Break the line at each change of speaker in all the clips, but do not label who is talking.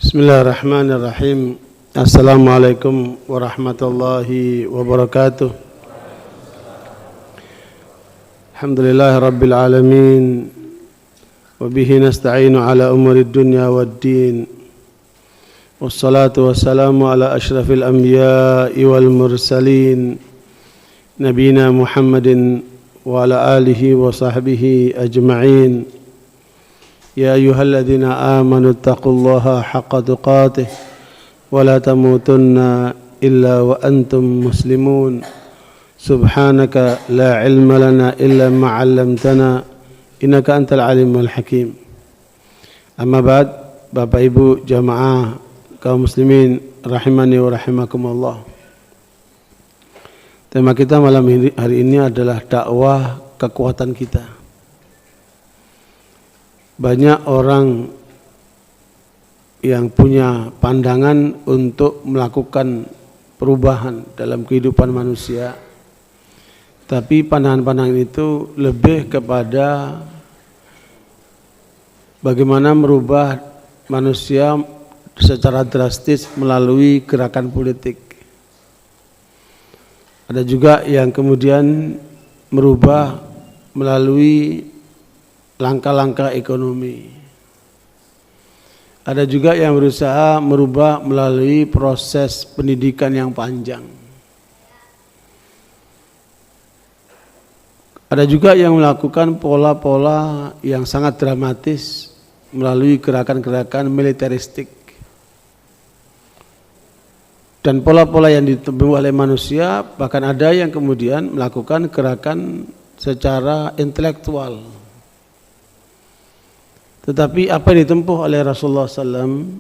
Bismillahirrahmanirrahim. Assalamualaikum warahmatullahi wabarakatuh. Alhamdulillahi rabbil alamin. Wabihi nasta'inu ala umuri dunya waddin. Wassalatu wassalamu ala ashrafil anbiya'i wal mursalin. Nabiyina Muhammadin wa ala alihi wa sahbihi ajma'in. يا أيها الذين آمنوا اتقوا الله حق تقاته ولا تموتن إلا وأنتم مسلمون سبحانك لا علم لنا إلا ما علمتنا إنك أنت العليم الحكيم. أما بعد, Bapak Ibu jamaah kaum muslimin rahimani wa rahimakumullah. Tema kita malam hari ini adalah dakwah kekuatan kita. Banyak orang yang punya pandangan untuk melakukan perubahan dalam kehidupan manusia, tapi pandangan-pandangan itu lebih kepada bagaimana merubah manusia secara drastis melalui gerakan politik. Ada juga yang kemudian merubah melalui langkah-langkah ekonomi. Ada juga yang berusaha merubah melalui proses pendidikan yang panjang. Ada juga yang melakukan pola-pola yang sangat dramatis melalui gerakan-gerakan militeristik. Dan pola-pola yang ditempuh oleh manusia, bahkan ada yang kemudian melakukan gerakan secara intelektual. Tetapi apa yang ditempuh oleh Rasulullah SAW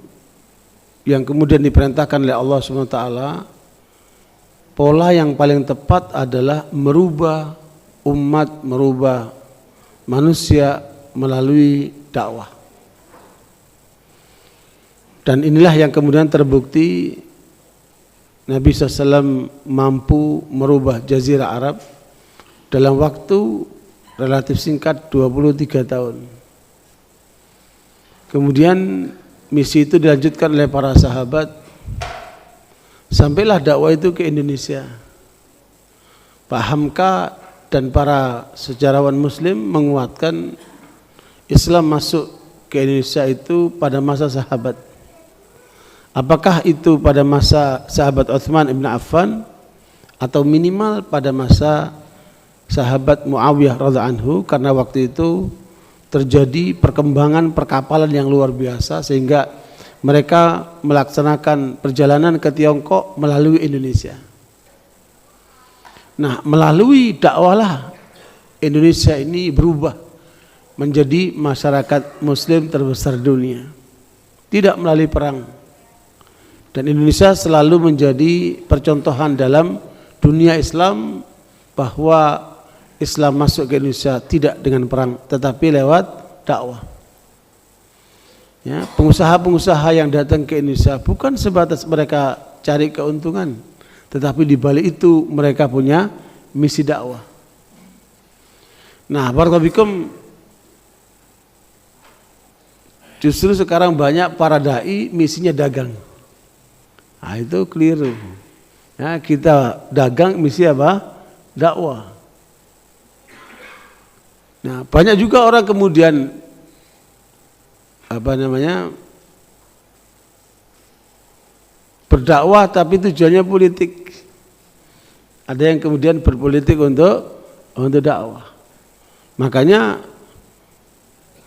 yang kemudian diperintahkan oleh Allah SWT, pola yang paling tepat adalah merubah umat, merubah manusia melalui dakwah. Dan inilah yang kemudian terbukti Nabi SAW mampu merubah Jazirah Arab dalam waktu relatif singkat 23 tahun. Kemudian misi itu dilanjutkan oleh para sahabat, sampailah dakwah itu ke Indonesia. Pak Hamka dan para sejarawan muslim menguatkan Islam masuk ke Indonesia itu pada masa sahabat. Apakah itu pada masa sahabat Utsman ibn Affan atau minimal pada masa sahabat Muawiyah radhiyallahu anhu, karena waktu itu terjadi perkembangan perkapalan yang luar biasa sehingga mereka melaksanakan perjalanan ke Tiongkok melalui Indonesia. Nah, melalui dakwahlah Indonesia ini berubah menjadi masyarakat muslim terbesar dunia. Tidak melalui perang. Dan Indonesia selalu menjadi percontohan dalam dunia Islam bahwa Islam masuk ke Indonesia tidak dengan perang, tetapi lewat dakwah. Ya, pengusaha-pengusaha yang datang ke Indonesia bukan sebatas mereka cari keuntungan, tetapi di balik itu mereka punya misi dakwah. Nah, barakallahu, justru sekarang banyak para dai misinya dagang. Nah, itu keliru. Ya, kita dagang misi apa? Dakwah. Nah, banyak juga orang kemudian berdakwah tapi tujuannya politik. Ada yang kemudian berpolitik untuk dakwah. Makanya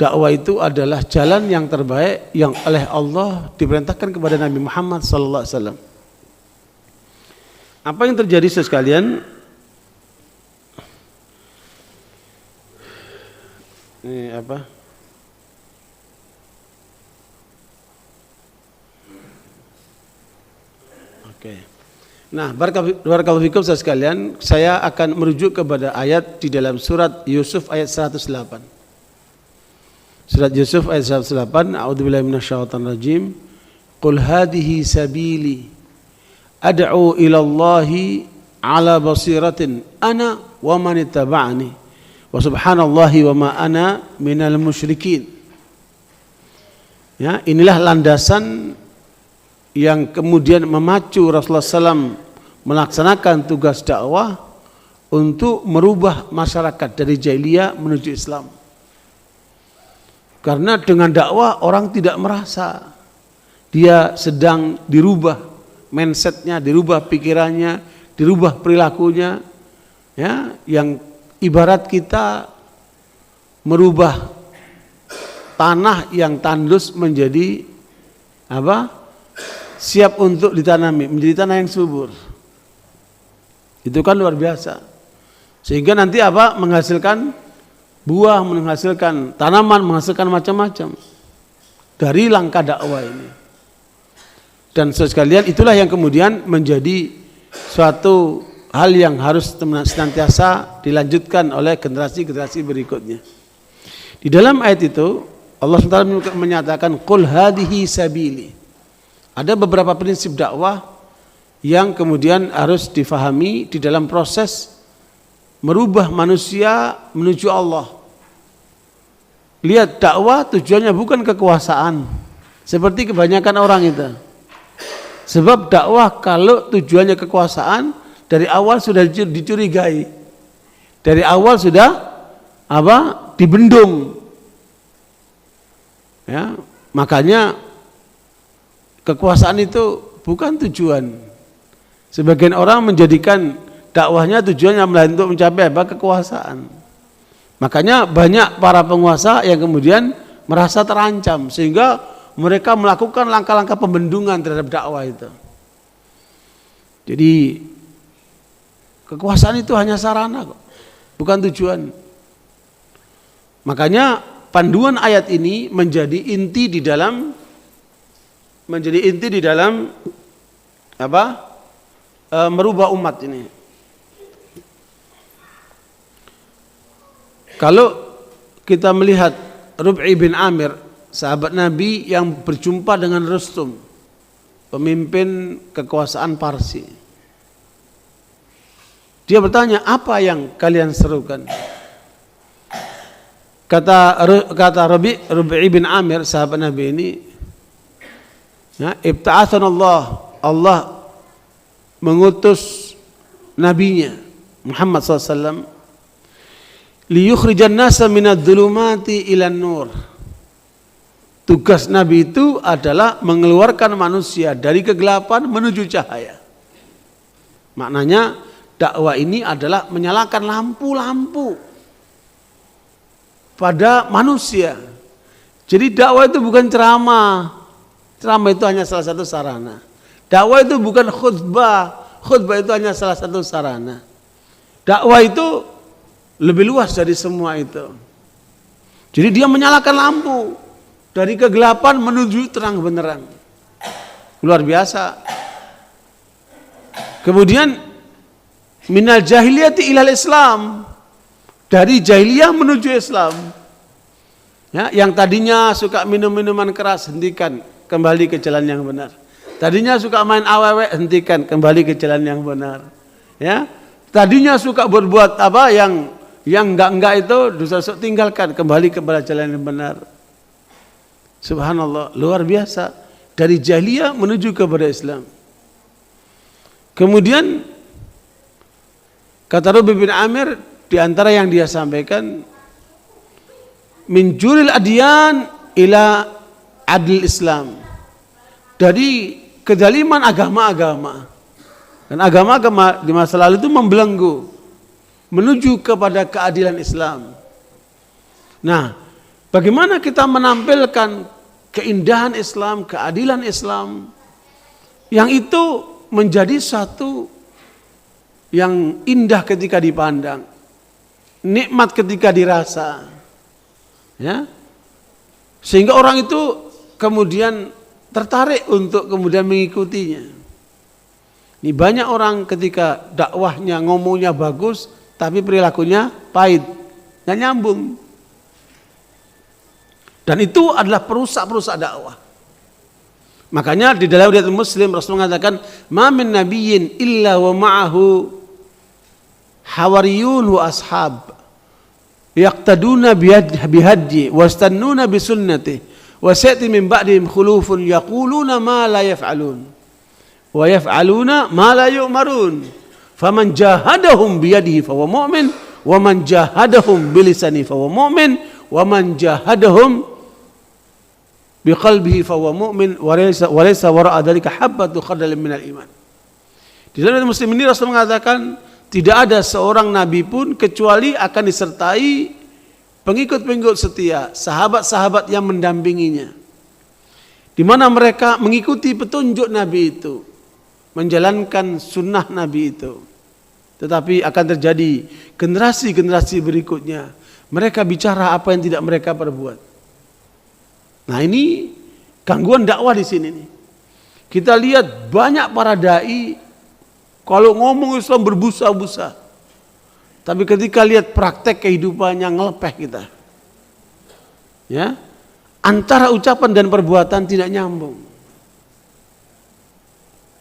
dakwah itu adalah jalan yang terbaik yang oleh Allah diperintahkan kepada Nabi Muhammad SAW. Apa yang terjadi sekalian? Ini apa? Oke. Nah, barakallahu fikum sekalian, saya akan merujuk kepada ayat di dalam surat Yusuf ayat 108. Surat Yusuf ayat 108, a'udzubillahi minasyaitonir rajim. Qul hadhihi sabili ad'u ila Allahi ala basiratin ana wa man ittaba'ani. Wa subhanallahi wa ma ana minal musyrikin. Ya, inilah landasan yang kemudian memacu Rasulullah SAW melaksanakan tugas dakwah untuk merubah masyarakat dari jahiliyah menuju Islam. Karena dengan dakwah orang tidak merasa dia sedang dirubah mindsetnya, dirubah pikirannya, dirubah perilakunya, ya, yang ibarat kita merubah tanah yang tandus menjadi apa? Siap untuk ditanami, menjadi tanah yang subur. Itu kan luar biasa. Sehingga nanti apa? Menghasilkan buah, menghasilkan tanaman, menghasilkan macam-macam dari langkah dakwah ini. Dan sekalian itulah yang kemudian menjadi suatu hal yang harus senantiasa dilanjutkan oleh generasi-generasi berikutnya. Di dalam ayat itu Allah SWT menyatakan qul hadhihi sabili. Ada beberapa prinsip dakwah yang kemudian harus difahami di dalam proses merubah manusia menuju Allah. Lihat, dakwah tujuannya bukan kekuasaan seperti kebanyakan orang itu. Sebab dakwah kalau tujuannya kekuasaan dari awal sudah dicurigai. Dari awal sudah apa? Dibendung. Ya, makanya kekuasaan itu bukan tujuan. Sebagian orang menjadikan dakwahnya tujuannya untuk mencapai apa? Kekuasaan. Makanya banyak para penguasa yang kemudian merasa terancam sehingga mereka melakukan langkah-langkah pembendungan terhadap dakwah itu. Jadi kekuasaan itu hanya sarana kok, bukan tujuan. Makanya panduan ayat ini menjadi inti di dalam apa? Merubah umat ini. Kalau kita melihat Rub'i bin Amir, sahabat Nabi yang berjumpa dengan Rustum, pemimpin kekuasaan Parsi. Dia bertanya, apa yang kalian serukan? Kata Rub'i bin Amir, sahabat Nabi ini, ya, ibta'athan Allah mengutus nabinya Muhammad SAW liyukhrijan nasa minadh-dhulumati ilan nur. Tugas Nabi itu adalah mengeluarkan manusia dari kegelapan menuju cahaya. Maknanya dakwah ini adalah menyalakan lampu-lampu pada manusia. Jadi dakwah itu bukan ceramah. Ceramah itu hanya salah satu sarana. Dakwah itu bukan khutbah. Khutbah itu hanya salah satu sarana. Dakwah itu lebih luas dari semua itu. Jadi dia menyalakan lampu dari kegelapan menuju terang benderang. Luar biasa. Kemudian minal jahiliyati ilal Islam. Dari jahiliyah menuju Islam. Ya, yang tadinya suka minum minuman keras, hentikan, kembali ke jalan yang benar. Tadinya suka main awewek, hentikan, kembali ke jalan yang benar. Ya, tadinya suka berbuat apa yang enggak itu dosa tinggalkan, kembali kepada jalan yang benar. Subhanallah, luar biasa. Dari jahiliyah menuju kepada Islam. Kemudian kata Rub'i bin Amir, di antara yang dia sampaikan, min juril adyan ila adil Islam. Dari kedaliman agama-agama. Dan agama-agama di masa lalu itu membelenggu menuju kepada keadilan Islam. Nah, bagaimana kita menampilkan keindahan Islam, keadilan Islam, yang itu menjadi satu yang indah ketika dipandang, nikmat ketika dirasa, ya, sehingga orang itu kemudian tertarik untuk kemudian mengikutinya. Ini banyak orang ketika dakwahnya ngomongnya bagus, tapi perilakunya pahit, nggak nyambung. Dan itu adalah perusak dakwah. Makanya di dalam riwayat Muslim Rasul mengatakan, "Ma min nabiyyin illa wa ma'ahu hawariyun wa ashab yaqtaduna bihadyi wastannuna bisunnati Wa sayati min ba'dihim khulufun yaquluna ma la yaf'alun wa yaf'aluna ma la yu'marun. Faman jahadahum biyadihi fahuwa mu'min wa man jahadahum bilisani fahuwa mu'min wa man jahadahum biqalbihi fahuwa mu'min wa laysa wara'a dzalika habbatu khardalin minal iman. Di dalam Muslim ini Rasul mengatakan tidak ada seorang nabi pun kecuali akan disertai pengikut-pengikut setia, sahabat-sahabat yang mendampinginya, di mana mereka mengikuti petunjuk Nabi itu, menjalankan sunnah Nabi itu. Tetapi akan terjadi generasi-generasi berikutnya, mereka bicara apa yang tidak mereka perbuat. Nah, ini gangguan dakwah di sini nih. Kita lihat banyak para dai kalau ngomong Islam berbusa-busa, tapi ketika lihat praktek kehidupannya ngelepeh kita. Ya, antara ucapan dan perbuatan tidak nyambung.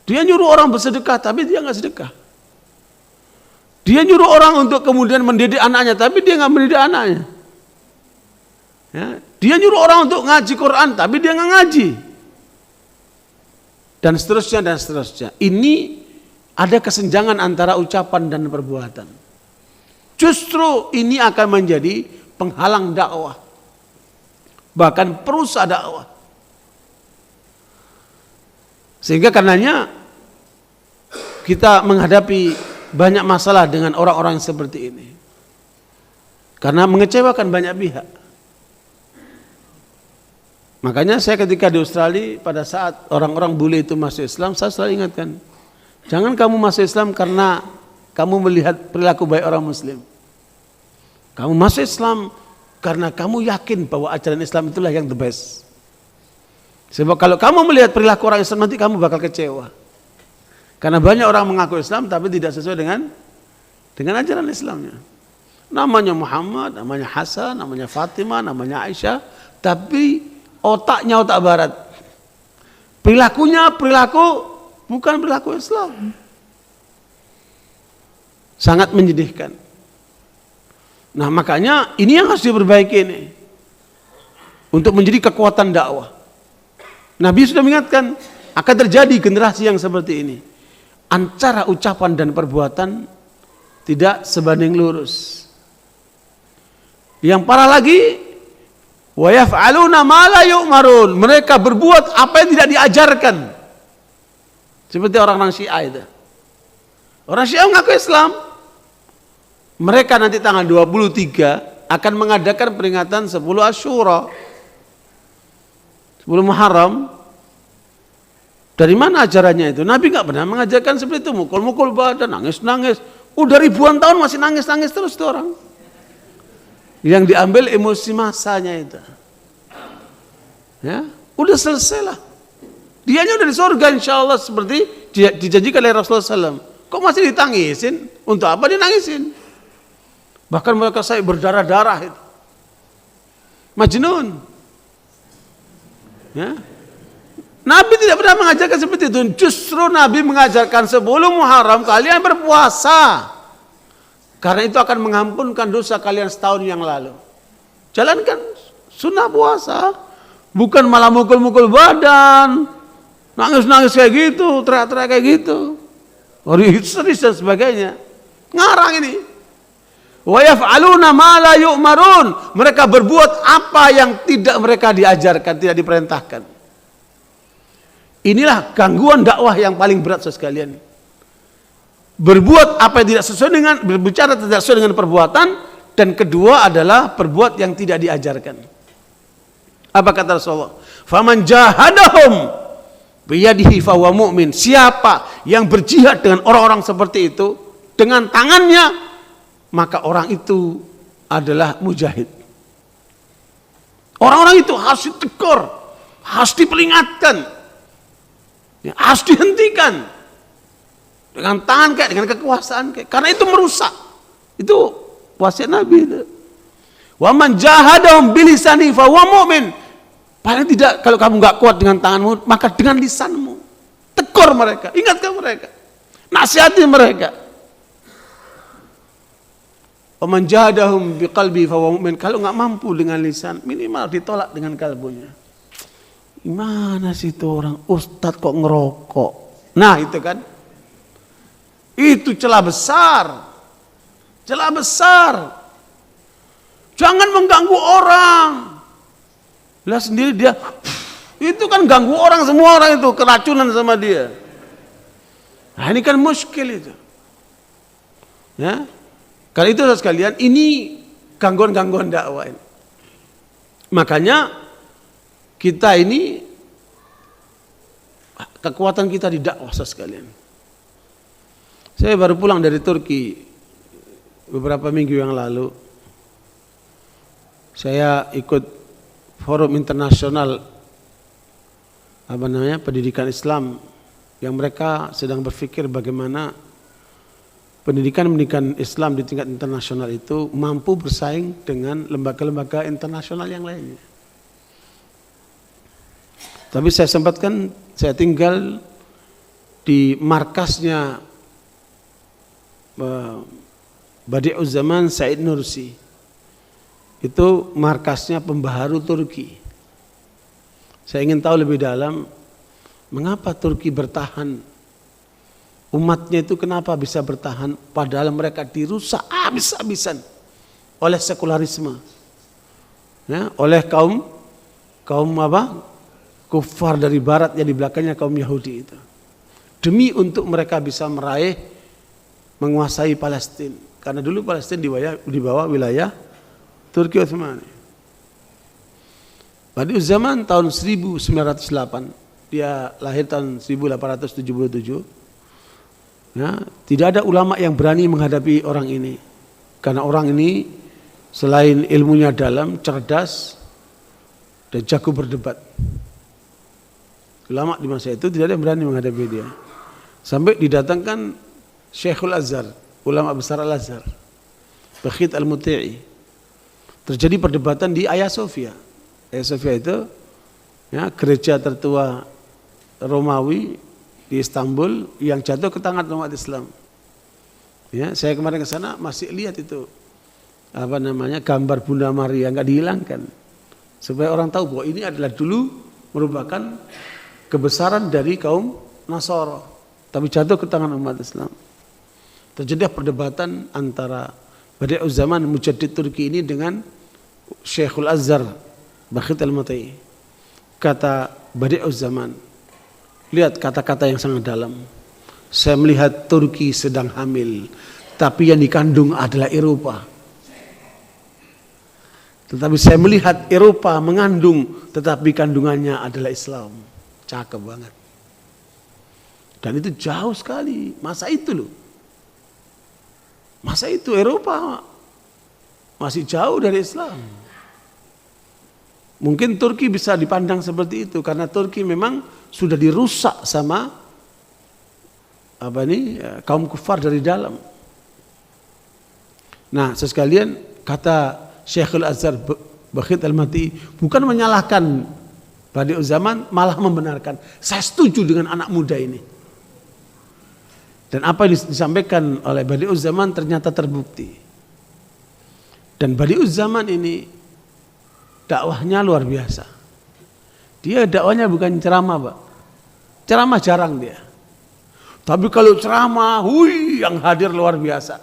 Dia nyuruh orang bersedekah, tapi dia nggak sedekah. Dia nyuruh orang untuk kemudian mendidik anaknya, tapi dia nggak mendidik anaknya. Ya, dia nyuruh orang untuk ngaji Quran, tapi dia nggak ngaji. Dan seterusnya dan seterusnya. Ini ada kesenjangan antara ucapan dan perbuatan. Justru ini akan menjadi penghalang dakwah, bahkan perusak dakwah. Sehingga karenanya kita menghadapi banyak masalah dengan orang-orang seperti ini, karena mengecewakan banyak pihak. Makanya saya ketika di Australia pada saat orang-orang bule itu masuk Islam, saya selalu ingatkan, jangan kamu masuk Islam karena kamu melihat perilaku baik orang Muslim. Kamu masuk Islam karena kamu yakin bahwa ajaran Islam itulah yang the best. Sebab kalau kamu melihat perilaku orang Islam, nanti kamu bakal kecewa. Karena banyak orang mengaku Islam tapi tidak sesuai dengan ajaran Islamnya. Namanya Muhammad, namanya Hasan, namanya Fatimah, namanya Aisyah, tapi otaknya otak barat. Perilakunya perilaku bukan perilaku Islam. Sangat menyedihkan. Nah, makanya ini yang harus diperbaiki ini untuk menjadi kekuatan dakwah. Nabi sudah mengingatkan akan terjadi generasi yang seperti ini. Antara ucapan dan perbuatan tidak sebanding lurus. Yang parah lagi, wa yaf'aluna ma la yu'marun. Mereka berbuat apa yang tidak diajarkan. Seperti orang-orang Syiah itu. Orang Syiah mengaku Islam. Mereka nanti tanggal 23 akan mengadakan peringatan 10 Asyura, 10 Muharram. Dari mana ajarannya itu? Nabi nggak pernah mengajarkan seperti itu, mukul-mukul badan, nangis-nangis. Udah ribuan tahun masih nangis-nangis terus tuh orang. Yang diambil emosi masanya itu. Ya, udah selesai lah. Dianya udah di surga insya Allah seperti dijanjikan oleh Rasulullah SAW. Kok masih ditangisin? Untuk apa dia nangisin? Bahkan mereka saya berdarah-darah itu. Majnun. Ya. Nabi tidak pernah mengajarkan seperti itu. Justru Nabi mengajarkan sebelum Muharram kalian berpuasa. Karena itu akan mengampunkan dosa kalian setahun yang lalu. Jalankan sunnah puasa. Bukan malah mukul-mukul badan. Nangis-nangis kayak gitu, teriak-teriak kayak gitu. Histeris dan sebagainya. Ngarang ini. Wa yaf'aluna ma la yu'marun. Mereka berbuat apa yang tidak mereka diajarkan, tidak diperintahkan. Inilah gangguan dakwah yang paling berat sekalian. Berbuat apa yang tidak sesuai dengan, berbicara tidak sesuai dengan perbuatan, dan kedua adalah berbuat yang tidak diajarkan. Apa kata Rasulullah? Faman jahadahum biyadihi fahuwa mu'min. Siapa yang berjihad dengan orang-orang seperti itu dengan tangannya, maka orang itu adalah mujahid. Orang-orang itu harus ditegur, harus diperingatkan, ya, harus dihentikan dengan tangan kayak, dengan kekuasaan kayak, karena itu merusak. Itu wasiat Nabi itu. Wa man jahadahum bilisani fa huwa mu'min. Paling tidak kalau kamu nggak kuat dengan tanganmu, maka dengan lisanmu. Tegur mereka, ingatkan mereka, nasihati mereka. Waman jahadahum biqalbi fa huwa mu'min. Kalau nggak mampu dengan lisan, minimal ditolak dengan kalbunya. Gimana sih itu orang ustadz kok ngerokok? Nah itu kan, itu celah besar, celah besar. Jangan mengganggu orang. Lihat sendiri dia, itu kan ganggu orang, semua orang itu keracunan sama dia. Nah ini kan muskil itu. Ya, karena itu sekalian, ini gangguan-gangguan dakwah ini. Makanya kita ini, kekuatan kita di dakwah sekalian. Saya baru pulang dari Turki beberapa minggu yang lalu. Saya ikut forum internasional pendidikan Islam, yang mereka sedang berpikir bagaimana pendidikan Islam di tingkat internasional itu mampu bersaing dengan lembaga-lembaga internasional yang lainnya. Tapi saya sempatkan, saya tinggal di markasnya Badi'uz Zaman Said Nursi. Itu markasnya pembaharu Turki. Saya ingin tahu lebih dalam, mengapa Turki bertahan, umatnya itu kenapa bisa bertahan padahal mereka dirusak habis-habisan oleh sekularisme, ya, oleh kaum kufar dari barat yang di belakangnya kaum Yahudi itu, demi untuk mereka bisa meraih menguasai Palestina, karena dulu Palestina di bawah wilayah Turki Utsmani. Badi'uz Zaman tahun 1908, dia lahir tahun 1877. Ya, tidak ada ulama yang berani menghadapi orang ini, karena orang ini selain ilmunya dalam, cerdas, dan jago berdebat. Ulama di masa itu tidak ada yang berani menghadapi dia. Sampai didatangkan Syekhul Azhar, ulama besar Al-Azhar, Bakhit Al-Muti'i. Terjadi perdebatan di Hagia Sophia. Hagia Sophia itu, ya, gereja tertua Romawi di Istanbul yang jatuh ke tangan umat Islam. Ya, saya kemarin ke sana masih lihat itu gambar Bunda Maria, nggak dihilangkan, supaya orang tahu bahwa ini adalah dulu merupakan kebesaran dari kaum Nasara, tapi jatuh ke tangan umat Islam. Terjadi perdebatan antara Badi'uz Zaman Mujaddid Turki ini dengan Syekhul Azhar Bakhit Al-Muti'i. Kata Badi'uz Zaman, lihat kata-kata yang sangat dalam. Saya melihat Turki sedang hamil, tapi yang dikandung adalah Eropa. Tetapi saya melihat Eropa mengandung, tetapi kandungannya adalah Islam. Cakep banget. Dan itu jauh sekali, masa itu loh. Masa itu Eropa masih jauh dari Islam. Mungkin Turki bisa dipandang seperti itu karena Turki memang sudah dirusak sama kaum kufar dari dalam. Nah, sekalian, kata Syekhul Azhar Bakhit Al-Muti'i bukan menyalahkan Badi'uz Zaman, malah membenarkan. Saya setuju dengan anak muda ini. Dan apa yang disampaikan oleh Badi'uz Zaman ternyata terbukti. Dan Badi'uz Zaman ini dakwahnya luar biasa. Dia dakwahnya bukan ceramah, Pak. Ceramah jarang dia. Tapi kalau ceramah, yang hadir luar biasa.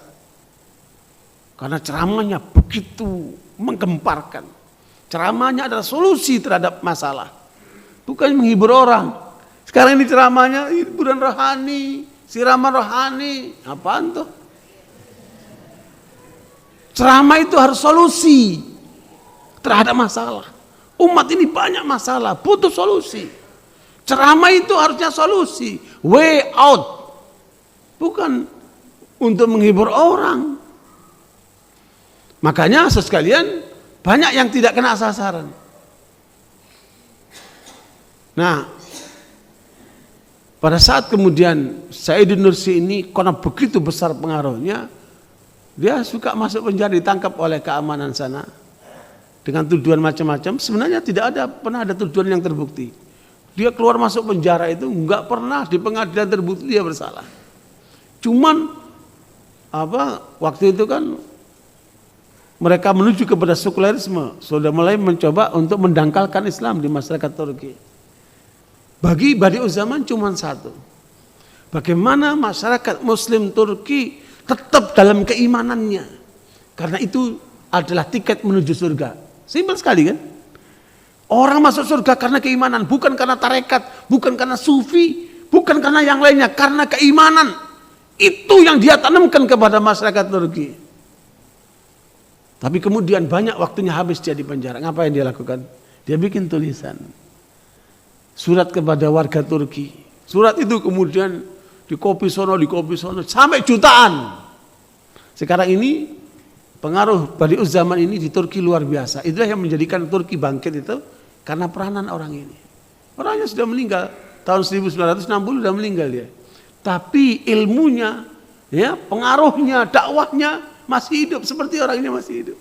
Karena ceramahnya begitu menggemparkan. Ceramahnya adalah solusi terhadap masalah. Bukan menghibur orang. Sekarang ini ceramahnya hiburan rohani, siraman rohani, apaan tuh? Ceramah itu harus solusi terhadap masalah. Umat ini banyak masalah, butuh solusi. Ceramah itu harusnya solusi, way out, bukan untuk menghibur orang. Makanya sekalian banyak yang tidak kena sasaran. Nah, pada saat kemudian Said Nursi ini karena begitu besar pengaruhnya, dia suka masuk penjara, ditangkap oleh keamanan sana dengan tuduhan macam-macam. Sebenarnya tidak pernah ada tuduhan yang terbukti. Dia keluar masuk penjara itu nggak pernah di pengadilan terbukti dia bersalah. Cuman waktu itu kan mereka menuju kepada sekularisme, sudah mulai mencoba untuk mendangkalkan Islam di masyarakat Turki. Bagi Badi'uz Zaman cuma satu. Bagaimana masyarakat Muslim Turki tetap dalam keimanannya. Karena itu adalah tiket menuju surga. Simpel sekali kan? Orang masuk surga karena keimanan, bukan karena tarekat, bukan karena sufi, bukan karena yang lainnya, karena keimanan. Itu yang dia tanamkan kepada masyarakat Turki. Tapi kemudian banyak waktunya habis dia di penjara. Ngapain dia lakukan? Dia bikin tulisan. Surat kepada warga Turki. Surat itu kemudian di copy sono, sampai jutaan. Sekarang ini pengaruh Badi'uz Zaman ini di Turki luar biasa. Itulah yang menjadikan Turki bangkit itu karena peranan orang ini. Orangnya sudah meninggal tahun 1960 sudah meninggal dia. Tapi ilmunya, ya, pengaruhnya, dakwahnya masih hidup seperti orang ini masih hidup.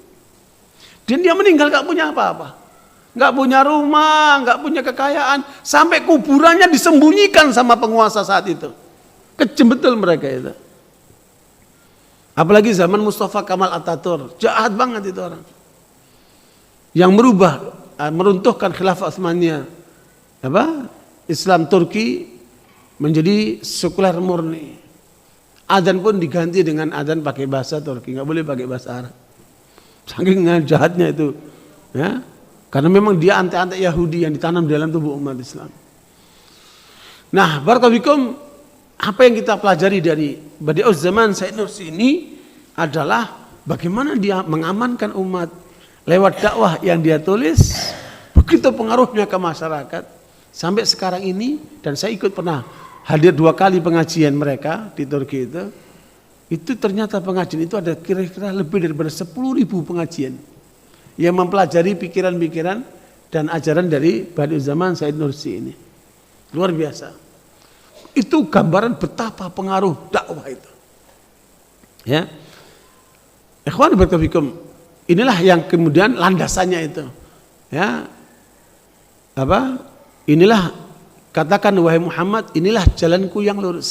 Dan dia meninggal gak punya apa-apa. Gak punya rumah, gak punya kekayaan, sampai kuburannya disembunyikan sama penguasa saat itu. Kejem betul mereka itu. Apalagi zaman Mustafa Kemal Atatürk, jahat banget itu orang. Yang meruntuhkan khilafah Utsmaniyah, Islam Turki menjadi sekuler murni. Adzan pun diganti dengan adzan pakai bahasa Turki, nggak boleh pakai bahasa Arab. Saking jahatnya itu, ya. Karena memang dia antek-antek Yahudi yang ditanam dalam tubuh umat Islam. Nah, barakallahu, apa yang kita pelajari dari Badi'uz Zaman Said Nursi ini adalah bagaimana dia mengamankan umat lewat dakwah yang dia tulis, begitu pengaruhnya ke masyarakat sampai sekarang ini. Dan saya ikut pernah hadir 2 kali pengajian mereka di Turki itu ternyata pengajian itu ada kira-kira lebih daripada 10.000 pengajian yang mempelajari pikiran-pikiran dan ajaran dari Badi'uz Zaman Said Nursi ini. Luar biasa. Itu gambaran betapa pengaruh dakwah itu. Ya. Ikhwan barakallahu, inilah yang kemudian landasannya itu. Ya. Inilah, katakan wahai Muhammad, inilah jalanku yang lurus.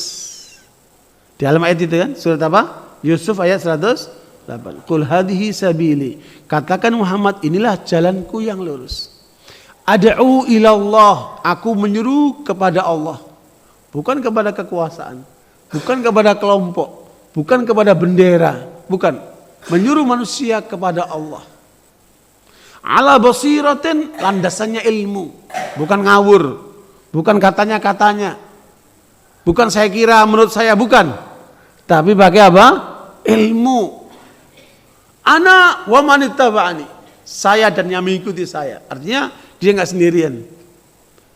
Di dalam ayat itu kan, surat apa? Yusuf ayat 108. Qul hadhihi sabili. Katakan Muhammad, inilah jalanku yang lurus. Ad'u ilallah, aku menyeru kepada Allah. Bukan kepada kekuasaan, bukan kepada kelompok, bukan kepada bendera, bukan. Menyuruh manusia kepada Allah. Ala basiratin, landasannya ilmu, bukan ngawur, bukan katanya-katanya, bukan saya kira menurut saya, bukan. Tapi pakai apa? Ilmu. Ana wa manittaba'ani, saya dan yang mengikuti saya. Artinya dia enggak sendirian.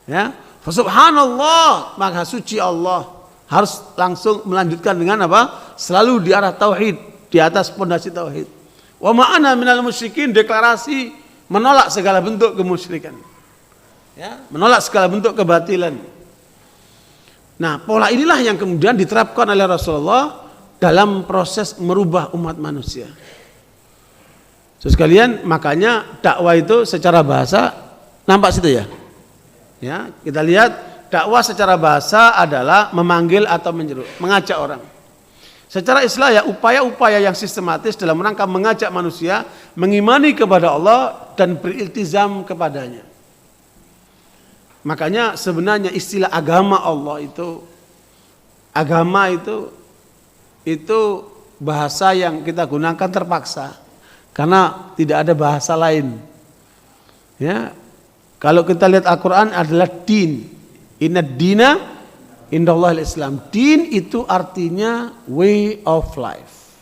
Ya. Subhanallah, maka suci Allah, harus langsung melanjutkan dengan apa? Selalu di arah tauhid, di atas pondasi tauhid. Wa ma'ana minal musyrikin, deklarasi menolak segala bentuk kemusyrikan. Ya, menolak segala bentuk kebatilan. Nah, pola inilah yang kemudian diterapkan oleh Rasulullah dalam proses merubah umat manusia. So, sekalian, makanya dakwah itu secara bahasa nampak situ ya. Ya, kita lihat dakwah secara bahasa adalah memanggil atau menyeru, mengajak orang. Secara Islam ya, upaya-upaya yang sistematis dalam rangka mengajak manusia mengimani kepada Allah dan beriltizam kepadanya. Makanya sebenarnya istilah agama Allah itu, agama itu bahasa yang kita gunakan terpaksa karena tidak ada bahasa lain. Ya. Kalau kita lihat Al-Quran adalah din. Inna dina indallah al-Islam. Din itu artinya way of life.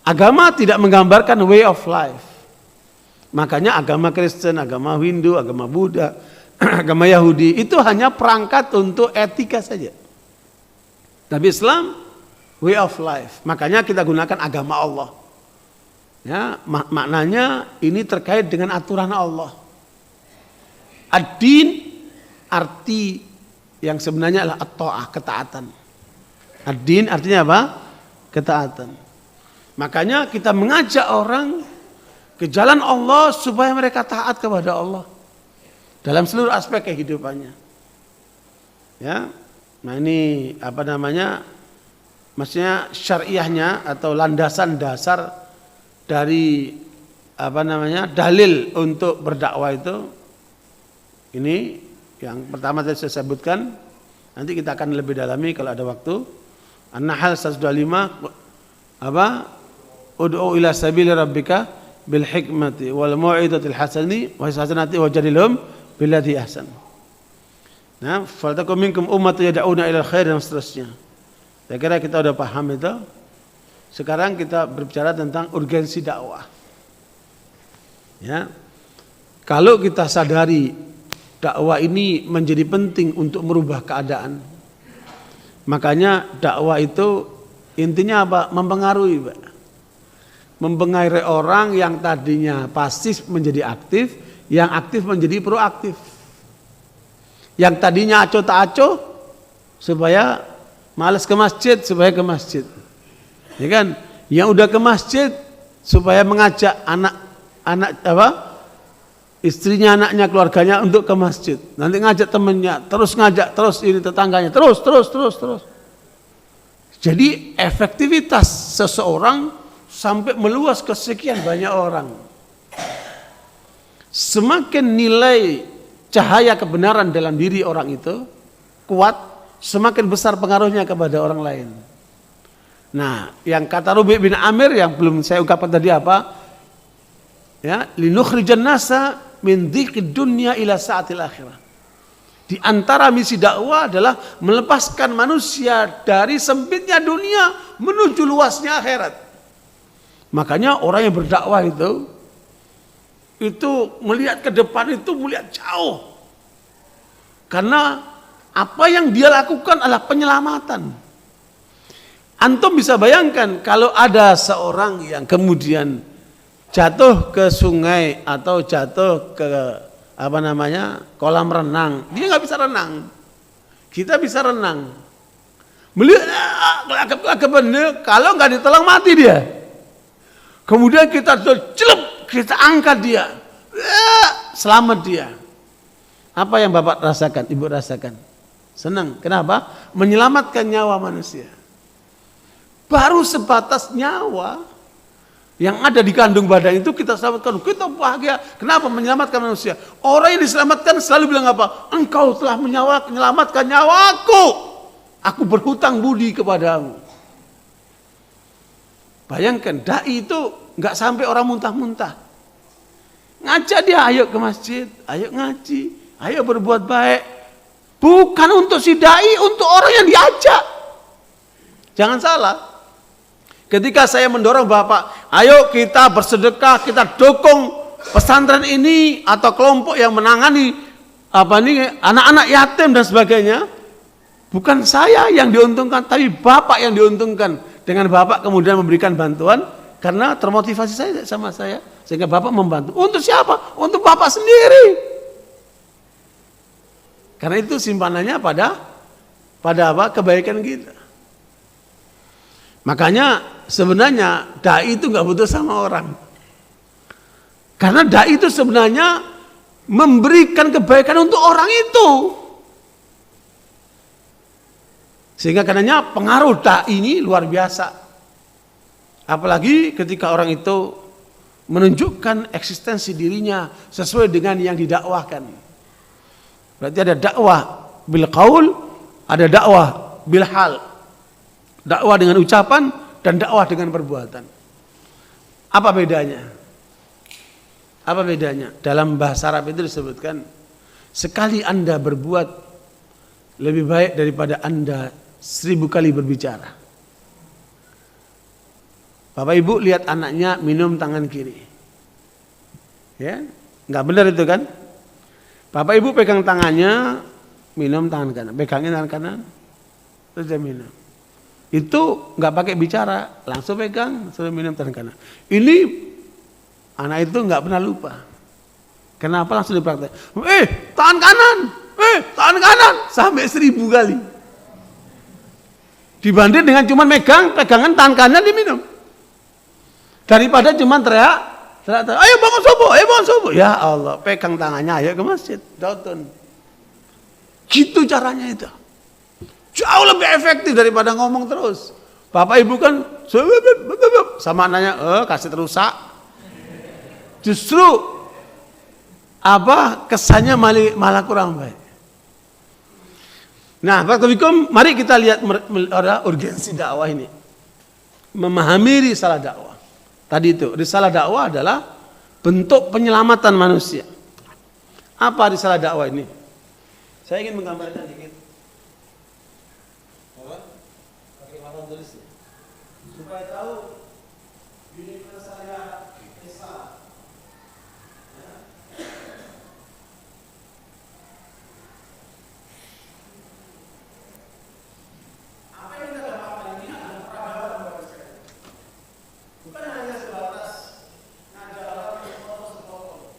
Agama tidak menggambarkan way of life. Makanya agama Kristen, agama Hindu, agama Buddha, agama Yahudi itu hanya perangkat untuk etika saja. Tapi Islam way of life. Makanya kita gunakan agama Allah. Ya, maknanya ini terkait dengan aturan Allah. Ad-din arti yang sebenarnya adalah at-ta'ah, ketaatan. Ad-din artinya apa? Ketaatan. Makanya kita mengajak orang ke jalan Allah supaya mereka taat kepada Allah dalam seluruh aspek kehidupannya. Ya. Nah, ini apa namanya? Maksudnya syariahnya atau landasan dasar dari apa namanya? Dalil untuk berdakwah itu. Ini Yang pertama tadi saya sebutkan, nanti kita akan lebih dalami kalau ada waktu. An-Nahl 125 apa? Ud'u ila sabili rabbika bil hikmati wal mau'izatil hasanati wajadilhum billati ahsan. Nah, faltakum minkum ummatun yad'una ilal khair dan seterusnya. Saya kira kita sudah paham itu. Sekarang kita berbicara tentang urgensi dakwah. Ya. Kalau kita sadari dakwah ini menjadi penting untuk merubah keadaan. Makanya dakwah itu intinya apa? Mempengaruhi, Pak. Mempengaruhi orang yang tadinya pasif menjadi aktif, yang aktif menjadi proaktif. Yang tadinya aco tak aco supaya malas ke masjid, supaya ke masjid. Ya kan? Yang udah ke masjid supaya mengajak anak apa? Istrinya, anaknya, keluarganya untuk ke masjid. Nanti ngajak temennya, terus ngajak, terus ini tetangganya, terus. Jadi efektivitas seseorang sampai meluas ke sekian banyak orang. Semakin nilai cahaya kebenaran dalam diri orang itu kuat, semakin besar pengaruhnya kepada orang lain. Nah, yang kata Rubi' bin Amir yang belum saya ungkapkan tadi apa? Ya, linukhrijan nasa min dhiqid dunya ila sa'atil akhirah. Di antara misi dakwah adalah melepaskan manusia dari sempitnya dunia menuju luasnya akhirat. Makanya orang yang berdakwah itu melihat ke depan, itu melihat jauh. Karena apa yang dia lakukan adalah penyelamatan. Antum bisa bayangkan kalau ada seorang yang kemudian jatuh ke sungai atau jatuh ke kolam renang, dia nggak bisa renang. Kita bisa renang. Melihat kalau nggak ditolong mati dia. Kemudian kita celup, kita angkat dia, selamat dia. Apa yang Bapak rasakan, Ibu rasakan? Senang. Kenapa? Menyelamatkan nyawa manusia. Baru sebatas nyawa yang ada di kandung badan itu kita selamatkan. Kita bahagia. Kenapa? Menyelamatkan manusia. Orang yang diselamatkan selalu bilang apa? Engkau telah menyelamatkan nyawaku. Aku berhutang budi kepadamu. Bayangkan, dai itu nggak sampai orang muntah-muntah. Ngajak dia, ayo ke masjid, ayo ngaji, ayo berbuat baik. Bukan untuk si dai, untuk orang yang diajak. Jangan salah. Ketika saya mendorong Bapak, ayo kita bersedekah, kita dukung pesantren ini atau kelompok yang menangani anak-anak yatim dan sebagainya. Bukan saya yang diuntungkan, tapi Bapak yang diuntungkan. Dengan Bapak kemudian memberikan bantuan karena termotivasi saya sama saya, sehingga Bapak membantu. Untuk siapa? Untuk Bapak sendiri. Karena itu simpanannya pada apa? Kebaikan kita. Makanya sebenarnya dai itu nggak butuh sama orang. Karena dai itu sebenarnya memberikan kebaikan untuk orang itu. Sehingga karenanya pengaruh dai ini luar biasa. Apalagi ketika orang itu menunjukkan eksistensi dirinya sesuai dengan yang didakwahkan. Berarti ada dakwah bil qaul, ada dakwah bil hal. Dakwah dengan ucapan dan dakwah dengan perbuatan. Apa bedanya? Apa bedanya? Dalam bahasa Arab itu disebutkan, sekali Anda berbuat lebih baik daripada Anda 1000 kali berbicara. Bapak Ibu lihat anaknya minum tangan kiri. Ya, nggak benar itu kan? Bapak Ibu pegang tangannya, minum tangan kanan, pegangin tangan kanan, terus dia minum. Itu nggak pakai bicara, langsung pegang, suruh minum tangan kanan. Ini anak itu nggak pernah lupa. Kenapa langsung dipraktek? Tangan kanan, sampai 1000 kali. Dibanding dengan cuma pegangan tangan kanan diminum. Daripada cuma teriak, ayo bangun subuh. Ya Allah, pegang tangannya, ayo ke masjid, datun. Gitu caranya itu. Jauh lebih efektif daripada ngomong terus. Bapak Ibu kan sama anaknya, kasih terusak. Justru kesannya malah kurang baik. Nah, Barakallahu, mari kita lihat urgensi dakwah ini. Memahami risalah dakwah. Tadi itu, risalah dakwah adalah bentuk penyelamatan manusia. Apa risalah dakwah ini? Saya ingin menggambarkan dikit. Bagaimana tulisnya? Supaya tahu ini saya Islam. Apa yang kita dapatkan ini adalah peradaban bagi saya. Bukan hanya sebatas ngajar orang yang sepotong.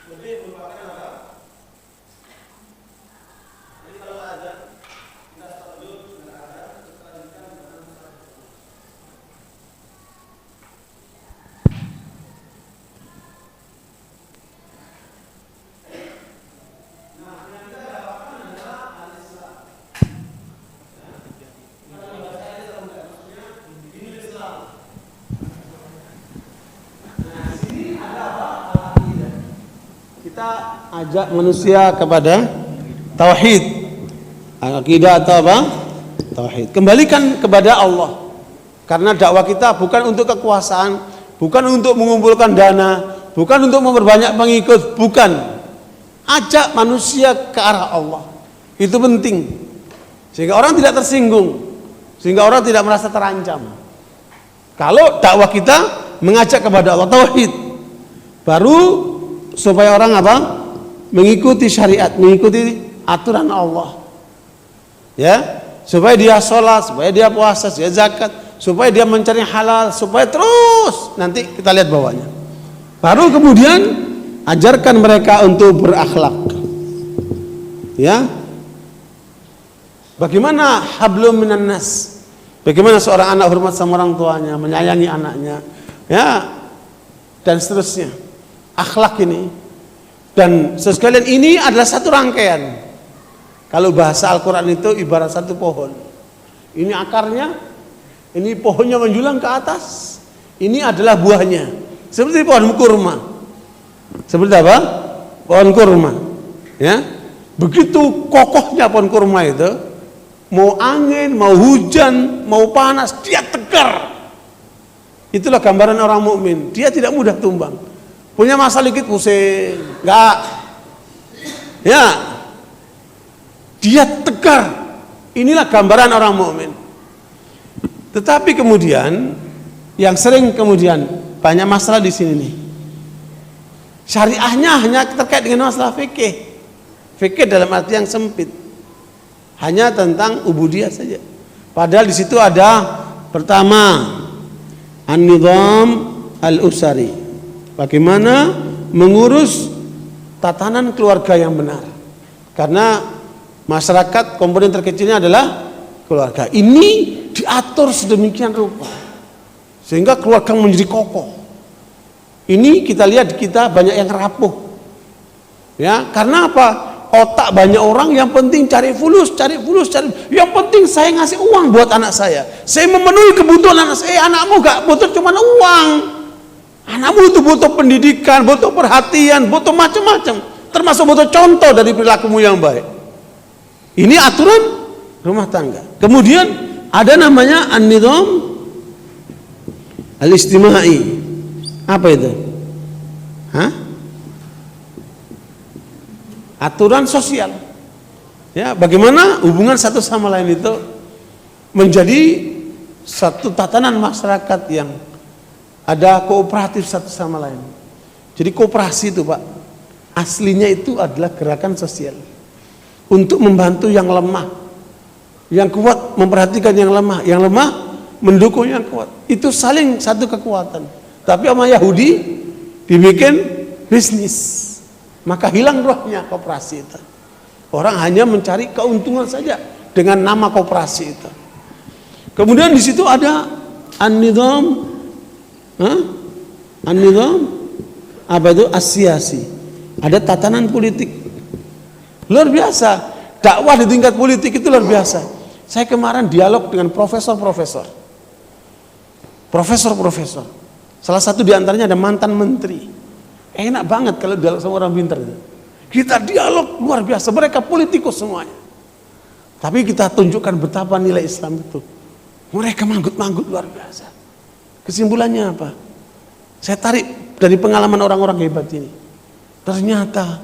Lebih merupakan apa? Jadi kalau ada kita start dulu dengan ada, kita lanjutkan dengan kita ajak manusia kepada tauhid. Akidah atau apa? Tauhid. Kembalikan kepada Allah. Karena dakwah kita bukan untuk kekuasaan, bukan untuk mengumpulkan dana, bukan untuk memperbanyak pengikut, bukan. Ajak manusia ke arah Allah. Itu penting. Sehingga orang tidak tersinggung, sehingga orang tidak merasa terancam. Kalau dakwah kita mengajak kepada Allah, tauhid, baru supaya orang apa? Mengikuti syariat, mengikuti aturan Allah. Ya, supaya dia sholat, supaya dia puasa, supaya zakat, supaya dia mencari halal, supaya terus nanti kita lihat bawahnya. Baru kemudian ajarkan mereka untuk berakhlak. Ya. Bagaimana hablum minan nas? Bagaimana seorang anak hormat sama orang tuanya, menyayangi anaknya, ya, dan seterusnya. Akhlak ini, dan sekalian ini adalah satu rangkaian. Kalau bahasa Al-Quran itu ibarat satu pohon. Ini akarnya, ini pohonnya menjulang ke atas, ini adalah buahnya. Seperti pohon kurma. Seperti apa? Pohon kurma. Ya, begitu kokohnya pohon kurma itu, mau angin, mau hujan, mau panas, dia tegar. Itulah gambaran orang mukmin. Dia tidak mudah tumbang. Punya masalah dikit pusing, enggak. Ya, dia tegar. Inilah gambaran orang mukmin. Tetapi kemudian yang sering kemudian banyak masalah di sini nih. Syariahnya hanya terkait dengan masalah fikih. Fikih dalam arti yang sempit. Hanya tentang ubudiyah saja. Padahal di situ ada pertama an-nizam al-usari. Bagaimana mengurus tatanan keluarga yang benar. Karena masyarakat komponen terkecilnya adalah keluarga. Ini diatur sedemikian rupa sehingga keluarga menjadi kokoh. Ini kita lihat kita banyak yang rapuh. Ya, karena apa? Otak banyak orang yang penting cari fulus. Yang penting saya ngasih uang buat anak saya. Saya memenuhi kebutuhan anak saya. Anakmu gak butuh cuma uang. Anakmu itu butuh pendidikan, butuh perhatian, butuh macam-macam. Termasuk butuh contoh dari perilakumu yang baik. Ini aturan rumah tangga. Kemudian ada namanya an-nizam al-istimai. Apa itu? Hah? Aturan sosial. Ya, bagaimana hubungan satu sama lain itu menjadi satu tatanan masyarakat yang ada kooperatif satu sama lain. Jadi kooperasi itu Pak, aslinya itu adalah gerakan sosial untuk membantu yang lemah, yang kuat memperhatikan yang lemah mendukung yang kuat. Itu saling satu kekuatan. Tapi sama Yahudi dibikin bisnis, maka hilang rohnya kooperasi itu. Orang hanya mencari keuntungan saja dengan nama kooperasi itu. Kemudian di situ ada an-nizam, an-nizam apa itu? As-siyasi. Ada tatanan politik. Luar biasa. Dakwah di tingkat politik itu luar biasa. Saya kemarin dialog dengan profesor-profesor. Salah satu diantaranya ada mantan menteri. Enak banget kalau dialog sama orang pintar itu. Kita dialog luar biasa. Mereka politikus semuanya. Tapi kita tunjukkan betapa nilai Islam itu. Mereka manggut-manggut luar biasa. Kesimpulannya apa? Saya tarik dari pengalaman orang-orang hebat ini. Ternyata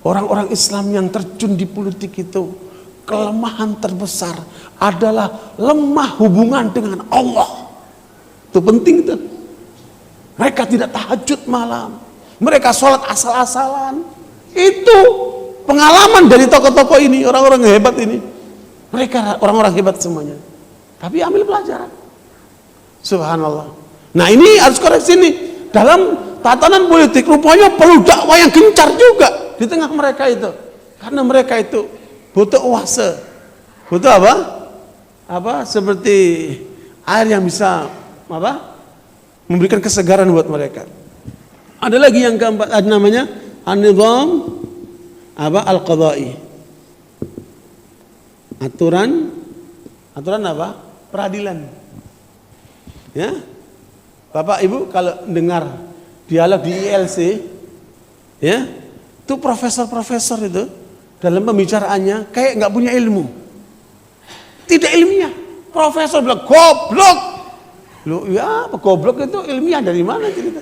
orang-orang Islam yang terjun di politik itu, kelemahan terbesar adalah lemah hubungan dengan Allah. Itu penting itu. Mereka tidak tahajud malam. Mereka sholat asal-asalan. Itu pengalaman dari tokoh-tokoh ini, orang-orang hebat ini. Mereka orang-orang hebat semuanya. Tapi ambil pelajaran. Subhanallah. Nah ini harus koreksi nih. Dalam tatanan politik rupanya perlu dakwah yang gencar juga di tengah mereka itu. Karena mereka itu butuh oase. Butuh apa? Seperti air yang bisa memberikan kesegaran buat mereka. Ada lagi yang keempat, ada namanya an-nizam al-qadai. Aturan apa? Peradilan. Ya. Bapak Ibu kalau dengar dialog di ILC, ya, itu profesor-profesor itu dalam pembicaraannya kayak nggak punya ilmu, tidak ilmiah. Profesor bilang goblok, lo ya apa goblok itu ilmiah dari mana cerita?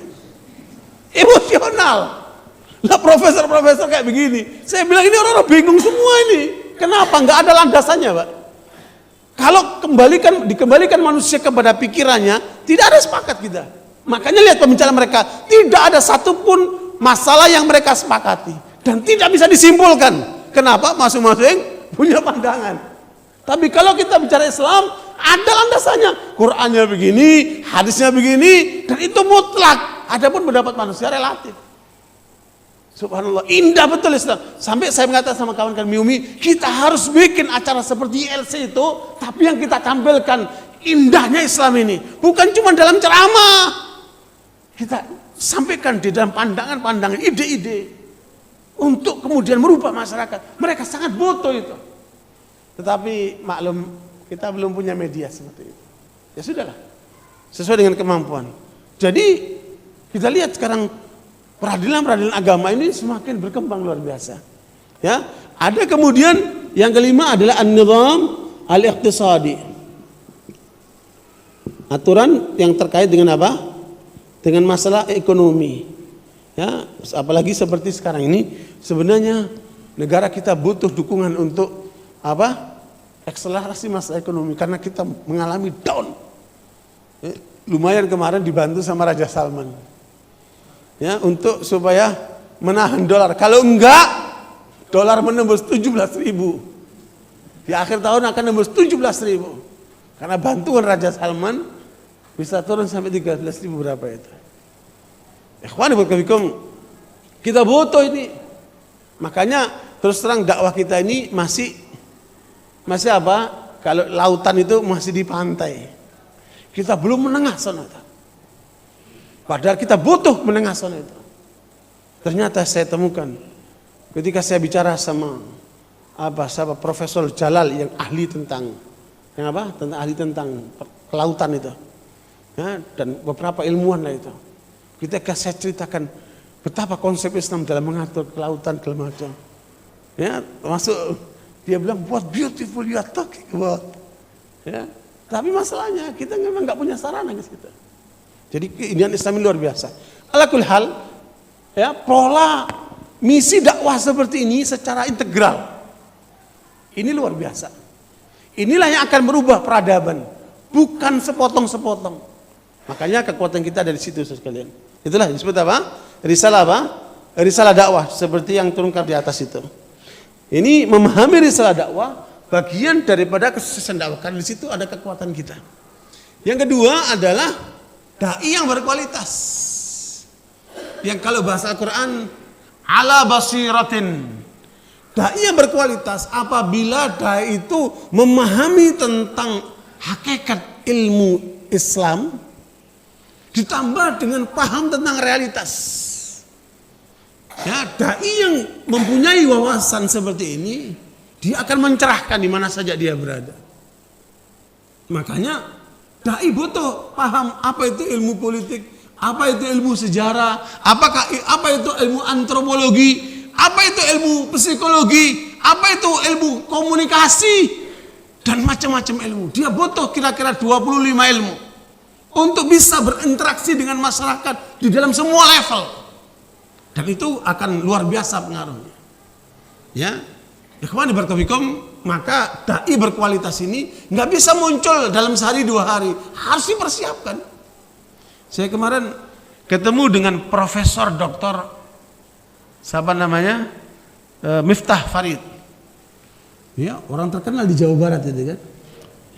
Emosional. Lah profesor-profesor kayak begini, saya bilang ini orang-orang bingung semua ini. Kenapa? Nggak ada landasannya, Pak. Kalau dikembalikan manusia kepada pikirannya, tidak ada sepakat kita. Makanya lihat pembicaraan mereka, tidak ada satupun masalah yang mereka sepakati dan tidak bisa disimpulkan. Kenapa? Masing-masing punya pandangan. Tapi kalau kita bicara Islam, ada landasannya. Qurannya begini, hadisnya begini, dan itu mutlak. Adapun pendapat manusia relatif. Subhanallah, indah betul Islam. Sampai saya mengatakan sama kawan-kawan Miumi, kita harus bikin acara seperti ILC itu, tapi yang kita tampilkan indahnya Islam ini. Bukan cuma dalam ceramah. Kita sampaikan di dalam pandangan-pandangan, ide-ide. Untuk kemudian merubah masyarakat. Mereka sangat butuh itu. Tetapi maklum, kita belum punya media seperti itu. Ya sudahlah, sesuai dengan kemampuan. Jadi, kita lihat sekarang peradilan agama ini semakin berkembang luar biasa. Ya, ada kemudian yang kelima adalah an-nizam al-iqtisadi. Aturan yang terkait dengan apa? Dengan masalah ekonomi. Ya, apalagi seperti sekarang ini sebenarnya negara kita butuh dukungan untuk apa? Akselerasi masalah ekonomi karena kita mengalami down. Lumayan kemarin dibantu sama Raja Salman. Ya, untuk supaya menahan dolar. Kalau enggak, dolar menembus 17.000. Di akhir tahun akan menembus 17.000. Karena bantuan Raja Salman bisa turun sampai 13.000 berapa itu. Ikhwan fillah, kita butuh ini. Makanya terus terang dakwah kita ini masih apa? Kalau lautan itu masih di pantai. Kita belum menengah sana. Padahal kita butuh menengah sana itu. Ternyata saya temukan ketika saya bicara sama sahabat Profesor Jalal yang ahli tentang kelautan itu. Ya, dan beberapa ilmuwan lah itu. Ketika saya ceritakan betapa konsep Islam dalam mengatur kelautan segala macam. Ya, termasuk dia bilang what beautiful you are talking about. Ya, tapi masalahnya kita memang nggak punya sarana guys kita. Jadi keindahan Islam ini luar biasa. Alakul hal, ya, pola misi dakwah seperti ini secara integral. Ini luar biasa. Inilah yang akan merubah peradaban, bukan sepotong-sepotong. Makanya kekuatan kita dari situ sekalian. Itulah disebut apa? Risalah apa? Risalah dakwah seperti yang turunkan di atas itu. Ini memahami risalah dakwah bagian daripada kesuksesan dakwah. Karena di situ ada kekuatan kita. Yang kedua adalah dai yang berkualitas. Yang kalau bahasa Al-Quran ala basiratin. Dai yang berkualitas apabila dai itu memahami tentang hakikat ilmu Islam ditambah dengan paham tentang realitas. Ya, dai yang mempunyai wawasan seperti ini, dia akan mencerahkan di mana saja dia berada. Makanya dai butuh paham apa itu ilmu politik, apa itu ilmu sejarah, apa itu ilmu antropologi, apa itu ilmu psikologi, Apa itu ilmu? Komunikasi dan macam-macam ilmu. Dia butuh kira-kira 25 ilmu untuk bisa berinteraksi dengan masyarakat di dalam semua level. Dan itu akan luar biasa pengaruhnya. Ya, ikhwan barakallahu, maka dai berkualitas ini nggak bisa muncul dalam sehari 2 hari, harus dipersiapkan. Saya kemarin ketemu dengan Profesor Doktor siapa namanya, Miftah Farid. Ya, orang terkenal di Jawa Barat itu kan.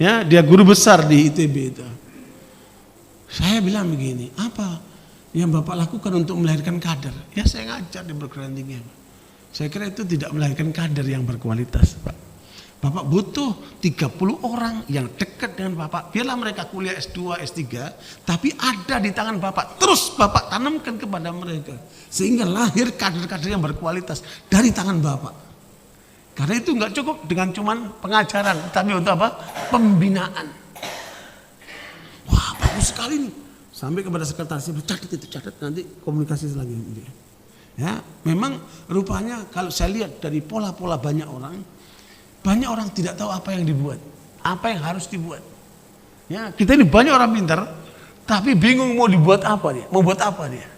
Ya, dia guru besar di ITB itu. Saya bilang begini, apa yang Bapak lakukan untuk melahirkan kader? Ya, saya ngajar di perguruan tinggi. Saya kira itu tidak melahirkan kader yang berkualitas, Pak. Bapak butuh 30 orang yang dekat dengan Bapak. Biarlah mereka kuliah S2, S3, tapi ada di tangan Bapak. Terus Bapak tanamkan kepada mereka. Sehingga lahir kader-kader yang berkualitas dari tangan Bapak. Karena itu nggak cukup dengan cuman pengajaran, tapi untuk apa? Pembinaan. Wah, bagus sekali nih. Sampai kepada sekretaris, catat nanti komunikasi lagi. Ya, memang rupanya kalau saya lihat dari pola-pola banyak orang tidak tahu apa yang dibuat, apa yang harus dibuat. Ya, kita ini banyak orang pintar, tapi bingung mau dibuat apa dia, mau buat apa dia.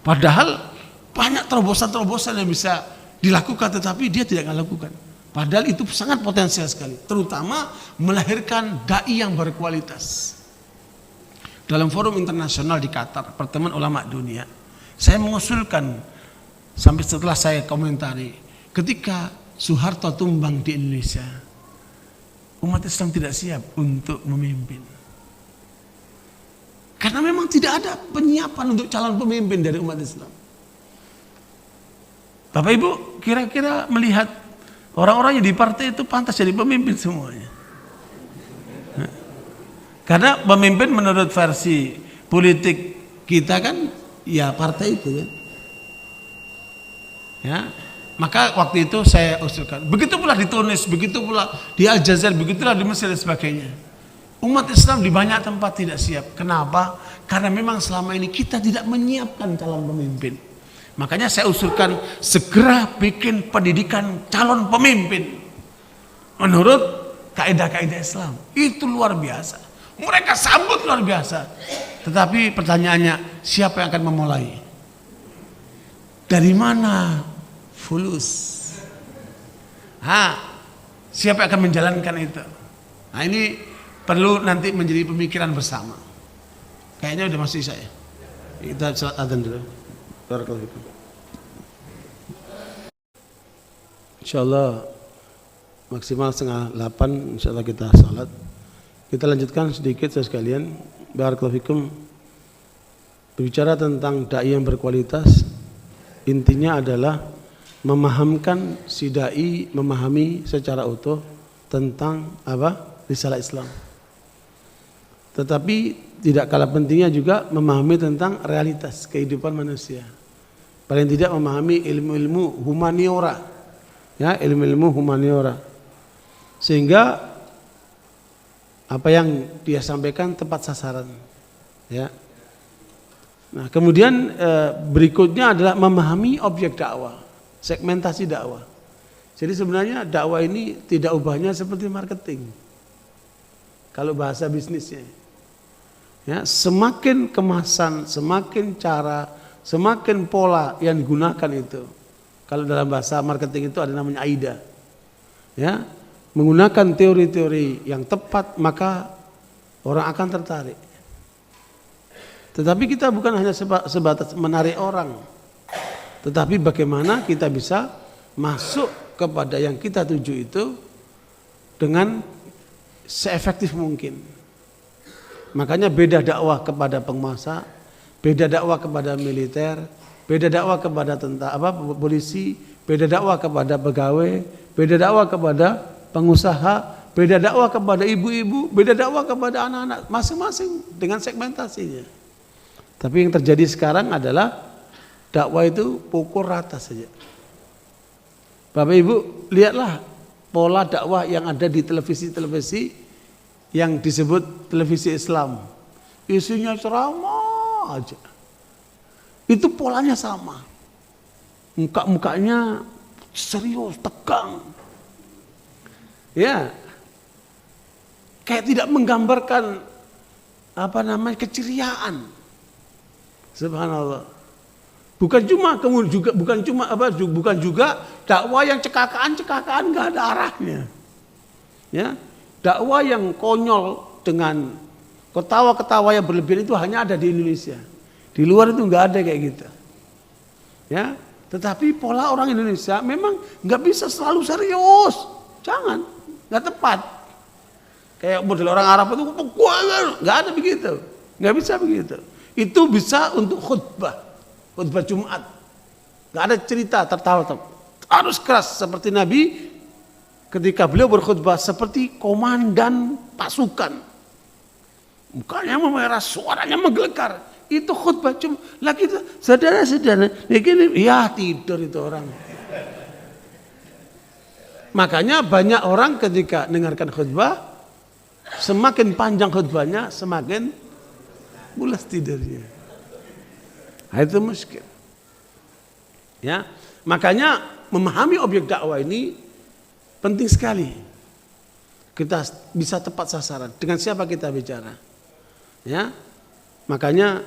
Padahal banyak terobosan-terobosan yang bisa dilakukan, tetapi dia tidak akan lakukan. Padahal itu sangat potensial sekali, terutama melahirkan dai yang berkualitas. Dalam forum internasional di Qatar, Pertemuan Ulama Dunia, saya mengusulkan, sampai setelah saya komentari, ketika Soeharto tumbang di Indonesia, umat Islam tidak siap untuk memimpin. Karena memang tidak ada penyiapan untuk calon pemimpin dari umat Islam. Bapak Ibu kira-kira melihat orang-orang yang di partai itu pantas jadi pemimpin semuanya. Karena pemimpin menurut versi politik kita kan ya partai itu kan. Ya, maka waktu itu saya usulkan. Begitu pula di Tunis, begitu pula di Aljazair, begitulah di Mesir dan sebagainya. Umat Islam di banyak tempat tidak siap. Kenapa? Karena memang selama ini kita tidak menyiapkan calon pemimpin. Makanya saya usulkan segera bikin pendidikan calon pemimpin menurut kaidah-kaidah Islam. Itu luar biasa. Mereka sambut luar biasa. Tetapi pertanyaannya, siapa yang akan memulai? Dari mana fulus? Siapa yang akan menjalankan itu? Nah, ini perlu nanti menjadi pemikiran bersama. Kayaknya udah masih saya. Kita salat adzan dulu. Barakallahu. Insyaallah maksimal 7:30 insyaallah kita salat. Kita lanjutkan sedikit sekalian. Barakallahu fikum. Berbicara tentang dai yang berkualitas, intinya adalah memahamkan si dai memahami secara utuh tentang apa? Risalah Islam. Tetapi tidak kalah pentingnya juga memahami tentang realitas kehidupan manusia. Paling tidak memahami ilmu-ilmu humaniora, ya, ilmu-ilmu humaniora, sehingga apa yang dia sampaikan tepat sasaran, ya. Nah, kemudian berikutnya adalah memahami objek dakwah, segmentasi dakwah. Jadi sebenarnya dakwah ini tidak ubahnya seperti marketing. Kalau bahasa bisnisnya, ya, semakin kemasan, semakin cara, semakin pola yang digunakan itu. Kalau dalam bahasa marketing itu ada namanya AIDA, ya, menggunakan teori-teori yang tepat, maka orang akan tertarik. Tetapi kita bukan hanya sebatas menarik orang, tetapi bagaimana kita bisa masuk kepada yang kita tuju itu dengan seefektif mungkin. Makanya beda dakwah kepada penguasa, beda dakwah kepada militer, beda dakwah kepada tentara, polisi, beda dakwah kepada pegawai, beda dakwah kepada pengusaha, beda dakwah kepada ibu-ibu, beda dakwah kepada anak-anak, masing-masing dengan segmentasinya. Tapi yang terjadi sekarang adalah dakwah itu pukul rata saja. Bapak Ibu, lihatlah pola dakwah yang ada di televisi-televisi yang disebut televisi Islam. Isinya ceramah aja. Itu polanya sama. Muka-mukanya serius, tegang. Ya. Kayak tidak menggambarkan keceriaan. Subhanallah. Bukan juga dakwah yang cekakaan nggak ada arahnya. Ya, dakwah yang konyol dengan ketawa-ketawa yang berlebihan itu hanya ada di Indonesia. Di luar itu nggak ada kayak gitu. Ya, tetapi pola orang Indonesia memang nggak bisa selalu serius. Jangan, nggak tepat. Kayak model orang Arab itu nggak ada begitu, nggak bisa begitu. Itu bisa untuk khutbah Jumat. Nggak ada cerita tertawa, harus keras seperti Nabi ketika beliau berkhutbah seperti komandan pasukan. Mukanya memerah, suaranya menggelegar. Itu khutbah Jumat. Lagi itu saudara-saudara, ya tidur itu orang. Makanya banyak orang ketika dengarkan khutbah, semakin panjang khutbahnya, semakin pulas tidurnya. Nah, itu muskil. Ya, makanya memahami objek dakwah ini penting sekali. Kita bisa tepat sasaran. Dengan siapa kita bicara? Ya, makanya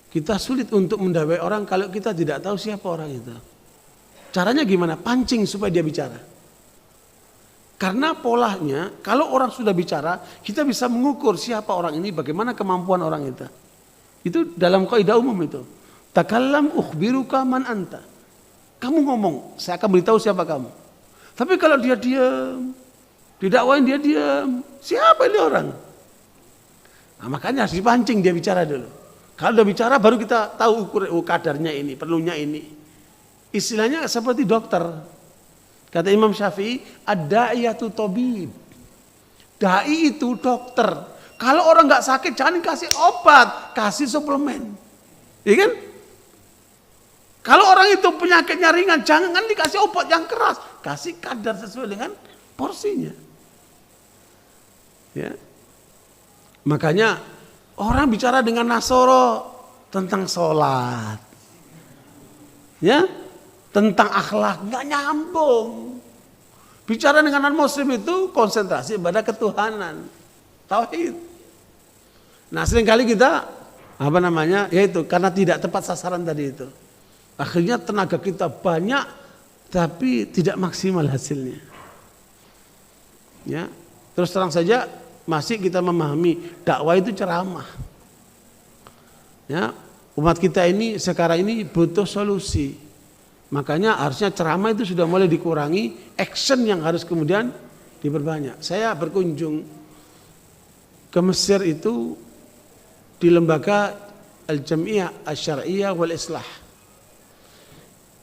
kita sulit untuk mendakwai orang kalau kita tidak tahu siapa orang itu. Caranya gimana? Pancing supaya dia bicara. Karena polanya, kalau orang sudah bicara, kita bisa mengukur siapa orang ini, bagaimana kemampuan orang itu. Itu dalam kaidah umum itu. Takallam ukhbiruka man anta. Kamu ngomong, saya akan beritahu siapa kamu. Tapi kalau dia diam, didakwain dia diam, siapa ini orang? Nah, makanya harus dipancing dia bicara dulu. Kalau dia bicara baru kita tahu ukur kadarnya ini, perlunya ini. Istilahnya seperti dokter. Kata Imam Syafi'i, ad-da'iyatu tabib. Dai itu dokter. Kalau orang nggak sakit jangan kasih obat, kasih suplemen. Iya kan? Kalau orang itu penyakitnya ringan, jangan dikasih obat yang keras, kasih kadar sesuai dengan porsinya. Ya. Makanya orang bicara dengan Nasoro tentang sholat, ya, tentang akhlak, nggak nyambung. Bicara dengan non-muslim itu konsentrasi pada ketuhanan, tauhid. Nah, seringkali kita yaitu karena tidak tepat sasaran tadi itu. Akhirnya tenaga kita banyak tapi tidak maksimal hasilnya. Ya, terus terang saja masih kita memahami dakwah itu ceramah. Ya, umat kita ini sekarang ini butuh solusi. Makanya harusnya ceramah itu sudah mulai dikurangi, action yang harus kemudian diperbanyak. Saya berkunjung ke Mesir itu di lembaga Al-Jam'iyah Asy-Syar'iyyah wal Islah.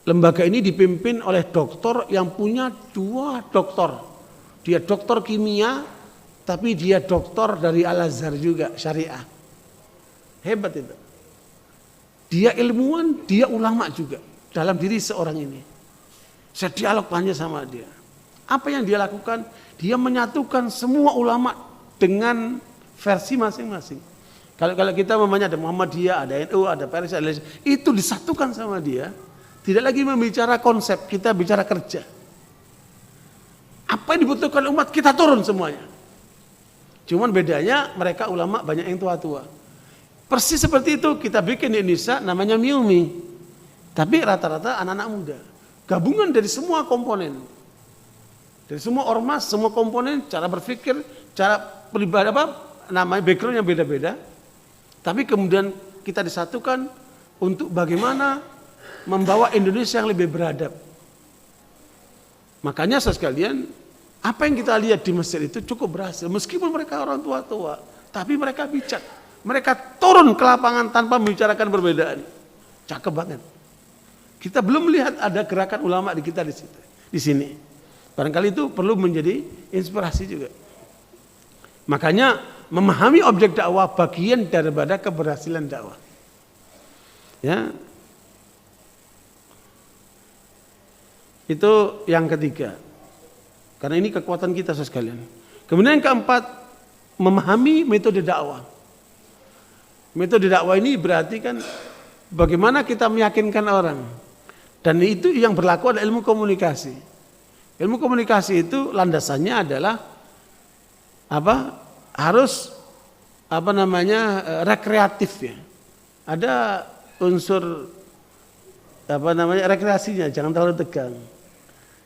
Lembaga ini dipimpin oleh doktor yang punya 2 doktor. Dia doktor kimia, tapi dia doktor dari Al-Azhar juga, syariah. Hebat itu. Dia ilmuwan, dia ulama juga. Dalam diri seorang ini. Saya dialog banyak sama dia. Apa yang dia lakukan? Dia menyatukan semua ulama dengan versi masing-masing. Kalau kita memangnya ada Muhammadiyah, ada NU, ada Paris, itu disatukan sama dia. Tidak lagi membicara konsep, kita bicara kerja. Apa yang dibutuhkan umat, kita turun semuanya. Cuman bedanya mereka ulama banyak yang tua-tua. Persis seperti itu kita bikin di Indonesia namanya MIUMI. Tapi rata-rata anak-anak muda. Gabungan dari semua komponen. Dari semua ormas, semua komponen, cara berpikir, cara beribadah, background yang beda-beda. Tapi kemudian kita disatukan untuk bagaimana membawa Indonesia yang lebih beradab. Makanya sekalian, apa yang kita lihat di Mesir itu cukup berhasil. Meskipun mereka orang tua-tua, tapi mereka bijak. Mereka turun ke lapangan tanpa membicarakan perbedaan. Cakep banget. Kita belum melihat ada gerakan ulama di kita di sini. Barangkali itu perlu menjadi inspirasi juga. Makanya memahami objek dakwah bagian daripada keberhasilan dakwah. Ya. Itu yang ketiga. Karena ini kekuatan kita sekalian. Kemudian yang keempat, memahami metode dakwah. Metode dakwah ini berarti kan bagaimana kita meyakinkan orang. Dan itu yang berlaku adalah ilmu komunikasi. Ilmu komunikasi itu landasannya adalah harus rekreatif ya. Ada unsur rekreasinya, jangan terlalu tegang.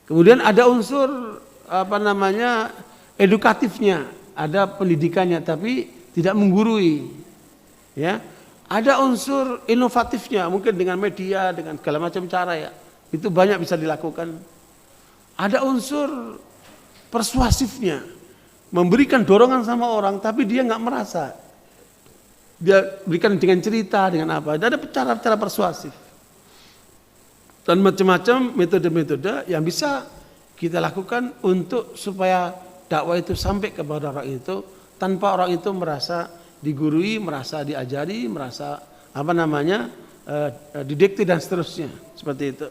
Kemudian ada unsur edukatifnya, ada pendidikannya tapi tidak menggurui. Ya. Ada unsur inovatifnya, mungkin dengan media, dengan segala macam cara ya. Itu banyak bisa dilakukan. Ada unsur persuasifnya, memberikan dorongan sama orang tapi dia nggak merasa. Dia berikan dengan cerita, dengan apa. Ada cara-cara persuasif. Dan macam-macam metode-metode yang bisa kita lakukan untuk supaya dakwah itu sampai kepada orang itu tanpa orang itu merasa digurui, merasa diajari, merasa didikte dan seterusnya, seperti itu.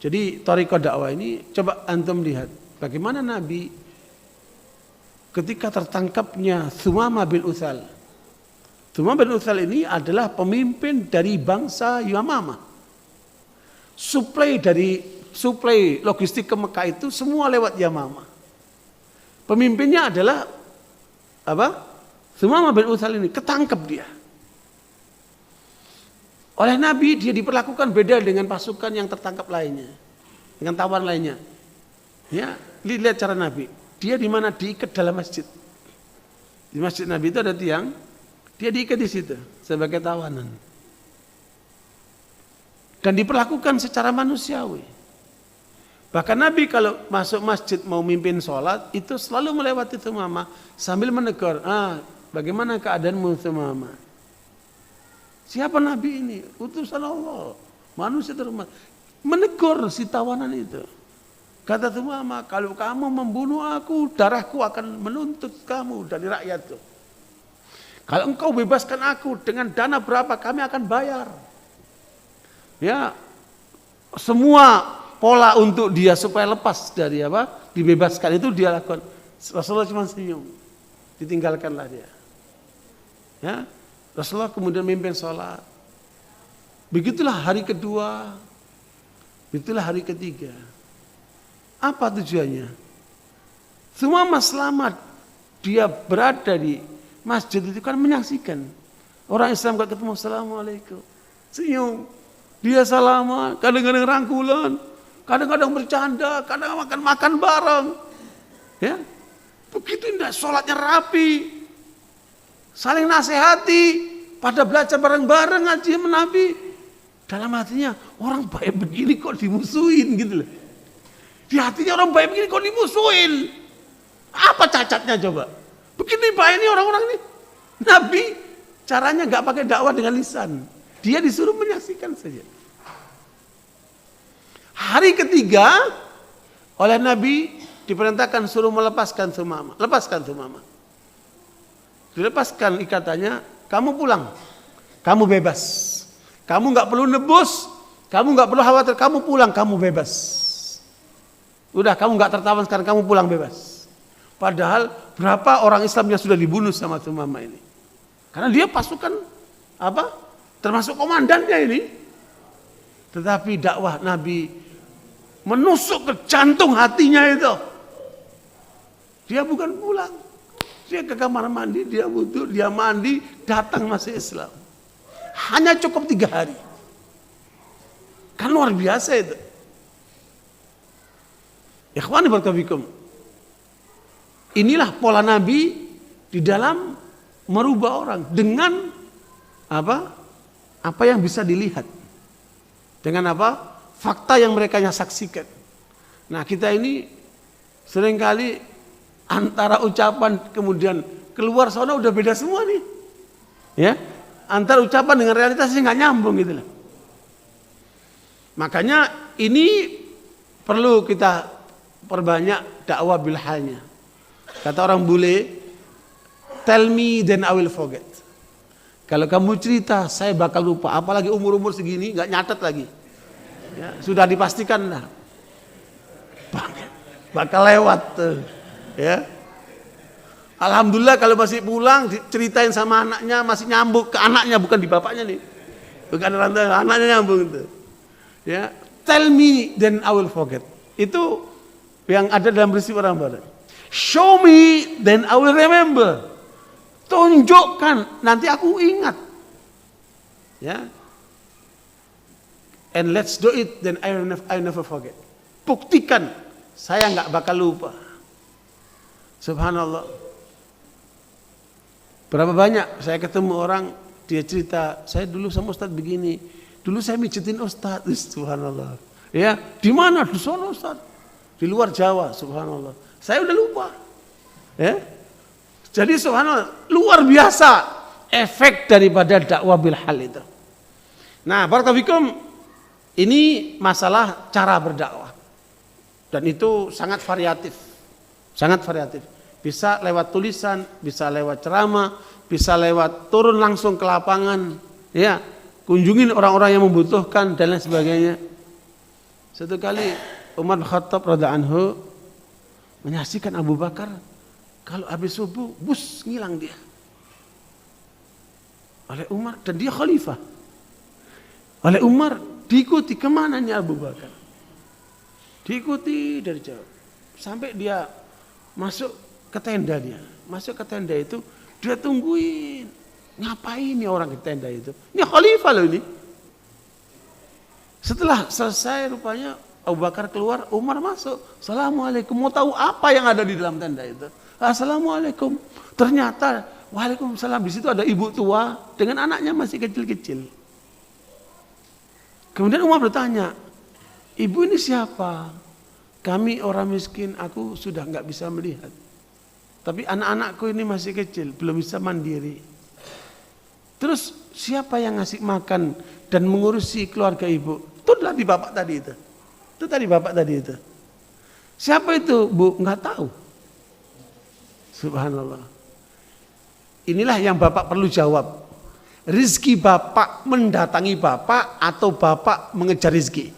Jadi thariqah dakwah ini coba antum lihat bagaimana Nabi ketika tertangkapnya Thumamah bin Utsal. Thumamah bin Utsal ini adalah pemimpin dari bangsa Yamamah. Suplai logistik ke Mekah itu semua lewat Yamamah. Pemimpinnya adalah Thumamah bin Utsal ini, ketangkep dia. Oleh Nabi dia diperlakukan beda dengan pasukan yang tertangkap lainnya, dengan tawan lainnya. Ya, lihat cara Nabi. Dia di mana diikat dalam masjid. Di masjid Nabi itu ada tiang, dia diikat di situ sebagai tawanan. Dan diperlakukan secara manusiawi. Bahkan Nabi kalau masuk masjid mau mimpin sholat itu selalu melewati Thumamah sambil menegur, bagaimana keadaanmu Thumamah? Siapa Nabi ini? Utusan Allah, manusia terhormat. Menegur si tawanan itu. Kata Thumamah, kalau kamu membunuh aku, darahku akan menuntut kamu dari rakyatku. Kalau engkau bebaskan aku dengan dana berapa, kami akan bayar. Ya, semua pola untuk dia supaya lepas dari dibebaskan itu dia lakukan. Rasulullah cuma senyum, ditinggalkanlah dia. Ya, Rasulullah kemudian memimpin sholat. Begitulah hari kedua, begitulah hari ketiga. Apa tujuannya? Thumamah selamat, dia berada di masjid itu kan menyaksikan orang Islam kalau ketemu assalamualaikum, senyum, dia salaman, kadang-kadang rangkulan, kadang-kadang bercanda, kadang makan bareng. Ya, begitu indah, sholatnya rapi, saling nasihati, pada belajar bareng-bareng ngaji Nabi. Dalam hatinya, orang baik begini kok dimusuhin gitu loh. Di hatinya orang baik begini kok dimusuhin. Apa cacatnya coba? Begini baik ini orang-orang ini. Nabi caranya gak pakai dakwah dengan lisan. Dia disuruh menyaksikan saja. Hari ketiga oleh Nabi diperintahkan suruh melepaskan Thumamah. Lepaskan Thumamah. Dilepaskan ikatannya, kamu pulang. Kamu bebas. Kamu gak perlu nebus. Kamu gak perlu khawatir. Kamu pulang, kamu bebas. Udah, kamu gak tertawan sekarang, kamu pulang bebas. Padahal berapa orang Islam yang sudah dibunuh sama Thumamah ini. Karena dia pasukan termasuk komandannya ini. Tetapi dakwah Nabi menusuk ke jantung hatinya itu. Dia bukan pulang. Dia ke kamar mandi, dia wudu, dia mandi, datang masuk Islam. Hanya cukup 3 hari. Kan luar biasa itu. Ikhwani barakafikum. Inilah pola Nabi di dalam merubah orang dengan apa yang bisa dilihat. Dengan fakta yang mereka saksikan. Nah, kita ini seringkali antara ucapan kemudian keluar sana udah beda semua nih. Ya, antara ucapan dengan realitasnya nggak nyambung gitu loh. Makanya ini perlu kita perbanyak dakwah bilhalnya. Kata orang bule, tell me then I will forget. Kalau kamu cerita, saya bakal lupa. Apalagi umur-umur segini, nggak nyatet lagi. Ya, sudah dipastikan lah. Bakal lewat. Ya. Alhamdulillah kalau masih pulang, ceritain sama anaknya, masih nyambung ke anaknya, bukan di bapaknya nih. Bukan anaknya nyambung itu. Ya, Tell me, then I will forget. Itu yang ada dalam peristiwa orang barat. Show me, then I will remember. Tunjukkan, nanti aku ingat. Ya. And let's do it, then I never forget. Buktikan, saya nggak bakal lupa. Subhanallah. Berapa banyak saya ketemu orang, dia cerita, saya dulu sama Ustadz begini, dulu saya mijitin Ustadz, subhanallah. Ya, di mana? Di sana Ustadz, di luar Jawa, subhanallah. Saya udah lupa. Ya, jadi subhanallah, luar biasa efek daripada dakwah bil hal itu. Nah, barakallahu, ini masalah cara berdakwah, dan itu sangat variatif, sangat variatif. Bisa lewat tulisan, bisa lewat ceramah, bisa lewat turun langsung ke lapangan, ya, kunjungin orang-orang yang membutuhkan dan lain sebagainya. Satu kali Umar bin Khattab radhiyallahu anhu menyaksikan Abu Bakar kalau habis subuh bus ngilang dia oleh Umar, dan dia khalifah. Oleh Umar diikuti, kemana nih Abu Bakar? Diikuti dari jauh sampai dia masuk ke tenda dia. Masuk ke tenda itu, dia tungguin. Ngapain nih orang di tenda itu? Ini khalifah loh ini. Setelah selesai rupanya Abu Bakar keluar, Umar masuk. Assalamualaikum. Mau tahu apa yang ada di dalam tenda itu? Assalamualaikum. Ternyata, waalaikumsalam. Di situ ada ibu tua dengan anaknya masih kecil-kecil. Kemudian Umar bertanya, ibu ini siapa? Kami orang miskin, aku sudah nggak bisa melihat. Tapi anak-anakku ini masih kecil, belum bisa mandiri. Terus siapa yang ngasih makan dan mengurusi keluarga ibu? Itu tadi bapak tadi itu. Itu tadi bapak tadi itu. Siapa itu, Bu? Nggak tahu. Subhanallah. Inilah yang bapak perlu jawab. Rizki bapak mendatangi bapak atau bapak mengejar rizki?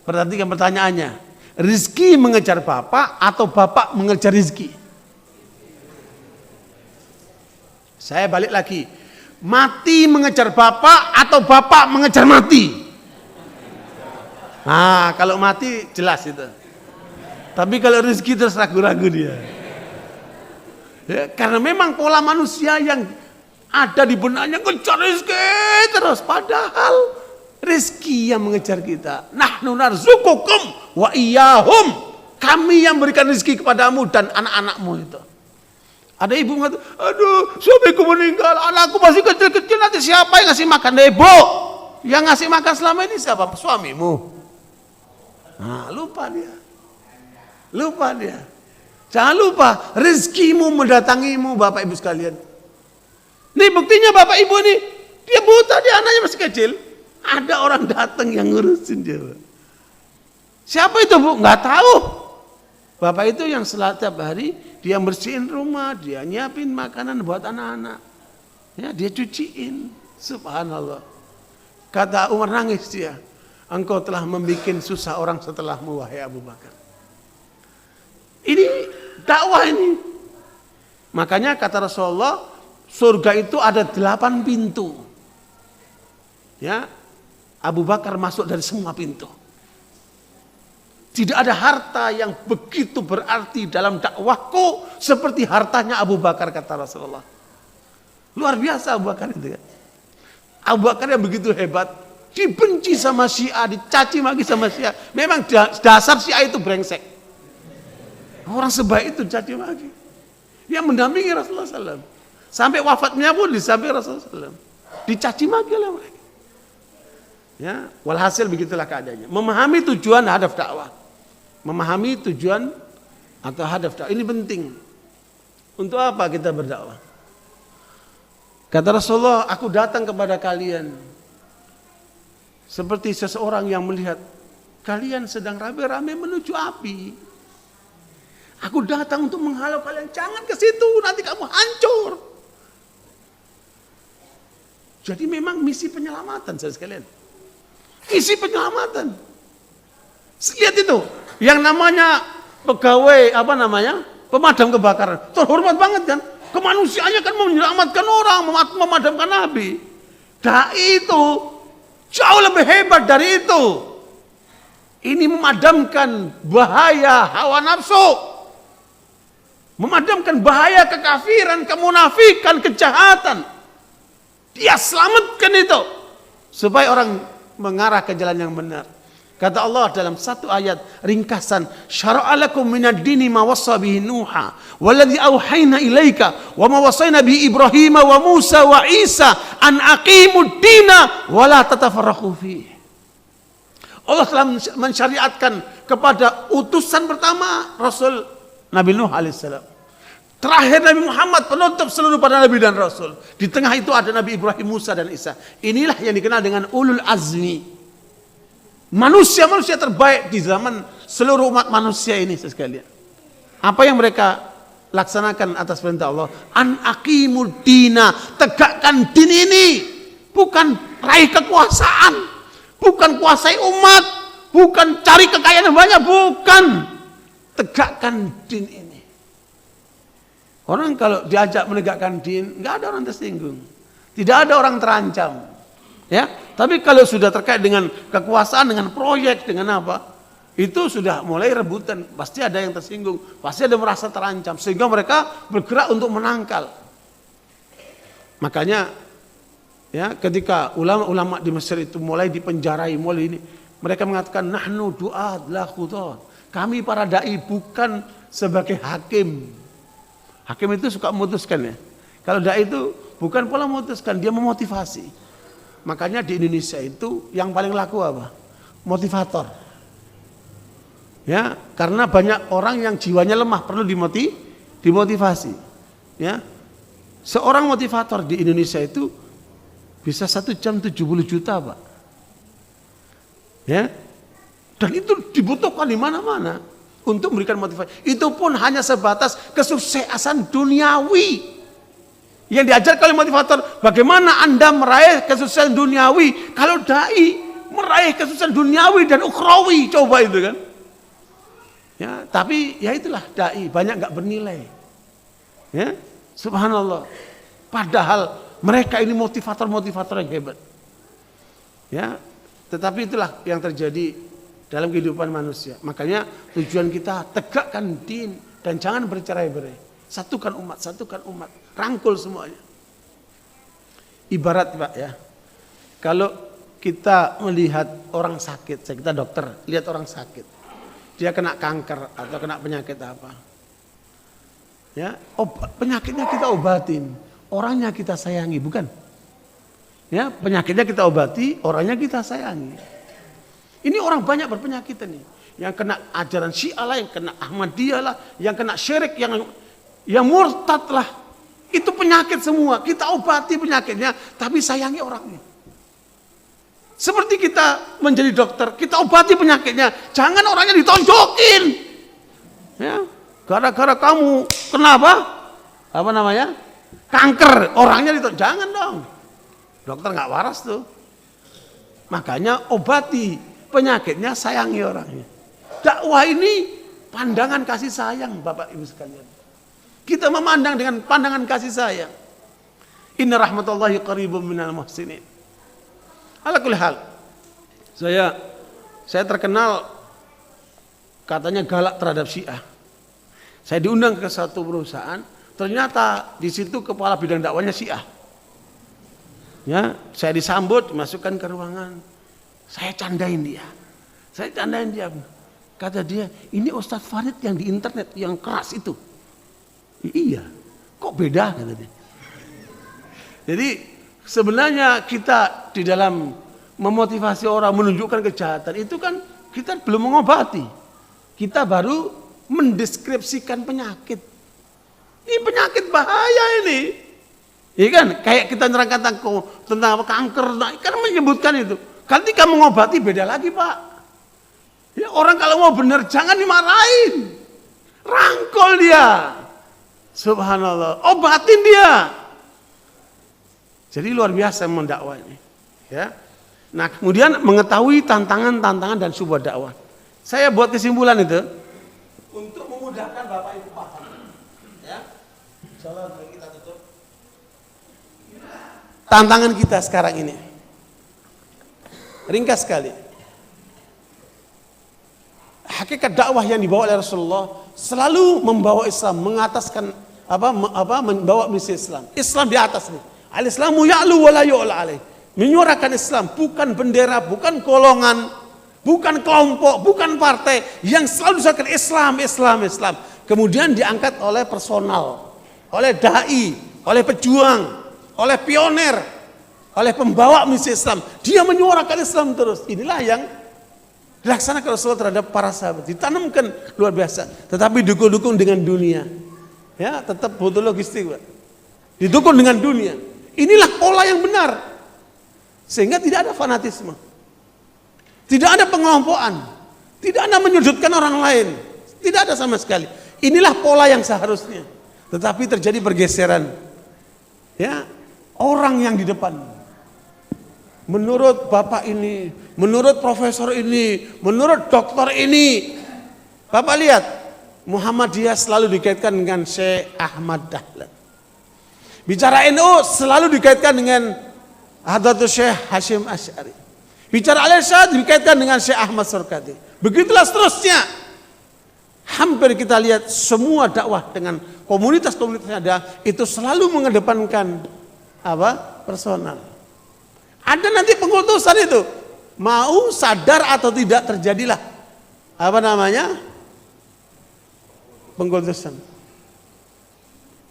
Perhatikan pertanyaannya. Rizki mengejar bapak atau bapak mengejar rizki? Saya balik lagi. Mati mengejar bapak atau bapak mengejar mati? Nah, kalau mati jelas itu. Tapi kalau rizki terus ragu-ragu dia. Ya, karena memang pola manusia yang ada di benaknya ngejar rizki terus. Padahal rizki yang mengejar kita. Nahnu narzuqukum wa iyyahum. Kami yang berikan rizki kepadamu dan anak-anakmu itu. Ada ibu mengatakan, aduh suamiku meninggal, anakku masih kecil-kecil, nanti siapa yang ngasih makan? Ibu yang ngasih makan selama ini siapa? Suamimu. Nah, lupa dia. Lupa dia. Jangan lupa rizkimu mendatangimu, Bapak Ibu sekalian. Ini buktinya Bapak Ibu ini, dia buta, dia anaknya masih kecil. Ada orang datang yang ngurusin dia. Siapa itu, Bu? Nggak tahu. Bapak itu yang setiap hari dia bersihin rumah, dia nyiapin makanan buat anak-anak. Ya, dia cuciin. Subhanallah. Kata Umar, nangis dia. Engkau telah membuat susah orang setelahmu, wahai Abu Bakar. Ini dakwah ini. Makanya kata Rasulullah, surga itu ada 8 pintu. Ya, Abu Bakar masuk dari semua pintu. Tidak ada harta yang begitu berarti dalam dakwahku seperti hartanya Abu Bakar, kata Rasulullah. Luar biasa Abu Bakar itu kan. Abu Bakar yang begitu hebat, dibenci sama Syiah, dicaci maki sama Syiah. Memang dasar Syiah itu brengsek. Orang sebaik itu caci maki. Yang mendampingi Rasulullah SAW. Sampai wafatnya pun disamping Rasulullah SAW. Dicaci maki oleh mereka. Ya, walhasil begitulah keadaannya. Memahami tujuan hadaf dakwah. Memahami tujuan atau hadaf dakwah ini penting. Untuk apa kita berdakwah? Kata Rasulullah, aku datang kepada kalian seperti seseorang yang melihat kalian sedang rame-rame menuju api. Aku datang untuk menghalau kalian, jangan ke situ, nanti kamu hancur. Jadi memang misi penyelamatan, saudara sekalian. Misi penyelamatan. Lihat itu, yang namanya pegawai pemadam kebakaran, terhormat banget kan? Kemanusiaannya kan menyelamatkan orang, memadamkan api. Dai itu jauh lebih hebat dari itu. Ini memadamkan bahaya hawa nafsu. Memadamkan bahaya kekafiran, kemunafikan, kejahatan. Dia selamatkan itu. Supaya orang mengarah ke jalan yang benar. Kata Allah dalam satu ayat ringkasan, syara'a lakum minad dini ma wassa bihi Nuha walladzi auhayna ilaika wa ma wassayna bi Ibrahim wa Musa wa Isa an aqimud dina wa la tatafarraqu fihi. Allah telah mensyariatkan kepada utusan pertama Rasul Nabi Nuh alaihissalam. Terakhir Nabi Muhammad penutup seluruh para nabi dan rasul. Di tengah itu ada Nabi Ibrahim, Musa dan Isa. Inilah yang dikenal dengan ulul azmi. Manusia-manusia terbaik di zaman seluruh umat manusia ini sekalian. Apa yang mereka laksanakan atas perintah Allah? An aqimud dina, tegakkan din ini. Bukan raih kekuasaan, bukan kuasai umat, bukan cari kekayaan yang banyak, bukan. Tegakkan din ini. Orang kalau diajak menegakkan din, nggak ada orang tersinggung. Tidak ada orang terancam. Ya, tapi kalau sudah terkait dengan kekuasaan, dengan proyek, dengan apa, itu sudah mulai rebutan. Pasti ada yang tersinggung, pasti ada yang merasa terancam, sehingga mereka bergerak untuk menangkal. Makanya, ya, ketika ulama-ulama di Mesir itu mulai dipenjarai, mulai ini, mereka mengatakan nahnu du'at la khudat. Kami para dai bukan sebagai hakim. Hakim itu suka memutuskan ya. Kalau dai itu bukan pola memutuskan, dia memotivasi. Makanya di Indonesia itu yang paling laku apa? Motivator. Ya, karena banyak orang yang jiwanya lemah perlu dimotivasi. Ya. Seorang motivator di Indonesia itu bisa 1 jam 70 juta, Pak. Ya. Dan itu dibutuhkan di mana-mana untuk memberikan motivasi. Itu pun hanya sebatas kesuksesan duniawi. Yang diajarkan oleh motivator, bagaimana Anda meraih kesuksesan duniawi kalau dai meraih kesuksesan duniawi dan ukhrawi, coba itu kan. Ya, tapi ya itulah dai banyak nggak bernilai. Ya, subhanallah. Padahal mereka ini motivator-motivator yang hebat. Ya, tetapi itulah yang terjadi dalam kehidupan manusia. Makanya tujuan kita tegakkan din dan jangan bercerai-berai. Satukan umat, rangkul semuanya. Ibarat Pak ya, kalau kita melihat orang sakit, kita dokter, lihat orang sakit, dia kena kanker atau kena penyakit apa, ya, penyakitnya kita obatin, orangnya kita sayangi, bukan? Ya, penyakitnya kita obati, orangnya kita sayangi. Ini orang banyak berpenyakit nih, yang kena ajaran Syiah lah, yang kena Ahmadiyah lah, yang kena syirik, yang murtad lah, itu penyakit semua. Kita obati penyakitnya, tapi sayangi orangnya. Seperti kita menjadi dokter, kita obati penyakitnya, jangan orangnya ditonjokin. Ya, gara-gara kamu kenapa? Apa namanya? Kanker, orangnya ditonjok, jangan dong. Dokter nggak waras tuh. Makanya obati penyakitnya, sayangi orangnya. Dakwah ini pandangan kasih sayang, Bapak Ibu sekalian. Kita memandang dengan pandangan kasih sayang. Inna rahmatullahi qaribun minal muhsinin. Ala kulli hal. Saya terkenal katanya galak terhadap Syiah. Saya diundang ke satu perusahaan, ternyata di situ kepala bidang dakwanya Syiah. Ya, saya disambut, masukkan ke ruangan. Saya candain dia. Kata dia, ini Ustadz Farid yang di internet yang keras itu. Iya, kok beda kata dia. Jadi sebenarnya kita di dalam memotivasi orang menunjukkan kejahatan itu kan kita belum mengobati. Kita baru mendeskripsikan penyakit. Ini penyakit bahaya ini. Iya kan? Kayak kita nerangkan tentang kanker, kan menyebutkan itu. Ketika mengobati beda lagi, Pak. Ya, orang kalau mau benar jangan dimarahin. Rangkul dia. Subhanallah, obatin dia. Jadi luar biasa mendakwah ini. Ya. Nah, kemudian mengetahui tantangan-tantangan dan sebuah dakwah. Saya buat kesimpulan itu untuk memudahkan Bapak Ibu paham. Ya. Insyaallah kita tutup. tantangan kita sekarang ini. Ringkas sekali. Hakikat dakwah yang dibawa oleh Rasulullah selalu membawa Islam, mengataskan membawa misi Islam. Islam di atas nih. Al-Islamu ya'lu wa la yu'la alaih. Menyuarakan Islam, bukan bendera, bukan golongan, bukan kelompok, bukan partai, yang selalu disatukan Islam, Islam, Islam. Kemudian diangkat oleh personal, oleh dai, oleh pejuang, oleh pioner, oleh pembawa misi Islam. Dia menyuarakan Islam terus. Inilah yang dilaksanakan Rasulullah terhadap para sahabat. Ditanamkan luar biasa. Tetapi didukung dengan dunia. Ya, tetap butuh logistik, Pak. Didukung dengan dunia. Inilah pola yang benar. Sehingga tidak ada fanatisme. Tidak ada pengelompokan. Tidak ada menyudutkan orang lain. Tidak ada sama sekali. Inilah pola yang seharusnya. Tetapi terjadi pergeseran. Ya, orang yang di depan. Menurut bapak ini, menurut profesor ini, menurut dokter ini. Bapak lihat, Muhammadiyah selalu dikaitkan dengan Syekh Ahmad Dahlan. Bicara NU selalu dikaitkan dengan Hadratus Syekh Hashim Asy'ari. Bicara Al-Irsyad dikaitkan dengan Syekh Ahmad Surkati. Begitulah seterusnya. Hampir kita lihat semua dakwah dengan komunitas-komunitas yang ada itu selalu mengedepankan personal. Ada nanti pengkultusan itu. Mau sadar atau tidak terjadilah pengkultusan.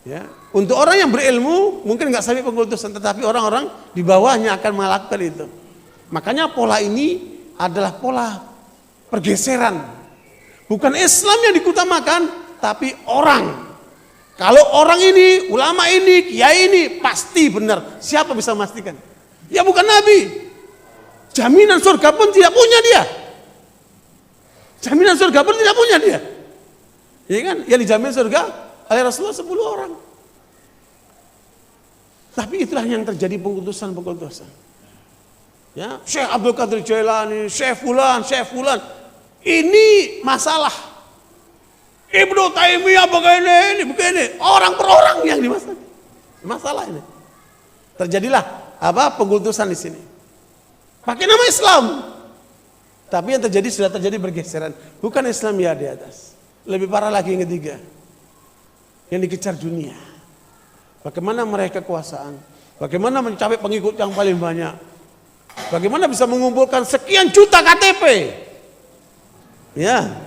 Ya, untuk orang yang berilmu mungkin nggak sampai pengkultusan, tetapi orang-orang di bawahnya akan melakukan itu. Makanya pola ini adalah pola pergeseran. Bukan Islam yang diutamakan, tapi orang. Kalau orang ini, ulama ini, kiai ini pasti benar. Siapa bisa memastikan? Ya bukan Nabi. Jaminan surga pun tidak punya dia. Jaminan surga pun tidak punya dia. Ya kan? Yang dijamin surga oleh Rasulullah 10 orang. Tapi itulah yang terjadi pengkultusan. Ya, Syekh Abdul Qadir Jailani, Syekh Fulan. Ini masalah. Ibnu Taimiyah begini. Orang per orang yang dimasalahkan. Masalah ini. Terjadilah pengkultusan di sini. Pakai nama Islam. Tapi yang terjadi sudah terjadi pergeseran. Bukan Islam ya di atas. Lebih parah lagi yang ketiga. Yang dikejar dunia. Bagaimana meraih kekuasaan? Bagaimana mencapai pengikut yang paling banyak? Bagaimana bisa mengumpulkan sekian juta KTP? Ya.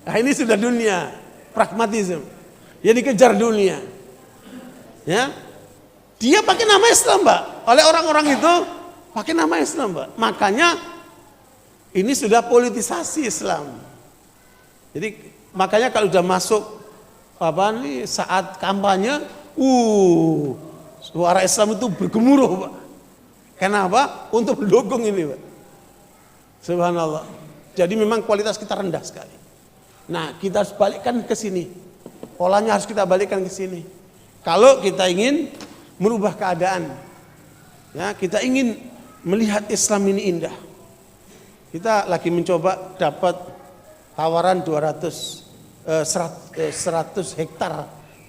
Nah, ini sudah dunia, pragmatisme. Yang dikejar dunia. Ya. Dia pakai nama Islam, Mbak. Oleh orang-orang itu pakai nama Islam, Mbak. Makanya ini sudah politisasi Islam. Jadi makanya kalau sudah masuk saat kampanye, suara Islam itu bergemuruh, Pak. Kenapa? Untuk mendukung ini, Pak. Subhanallah. Jadi memang kualitas kita rendah sekali. Nah, kita harus balikkan ke sini. Polanya harus kita balikkan ke sini. Kalau kita ingin merubah keadaan, ya, kita ingin melihat Islam ini indah. Kita lagi mencoba dapat tawaran 100 hektar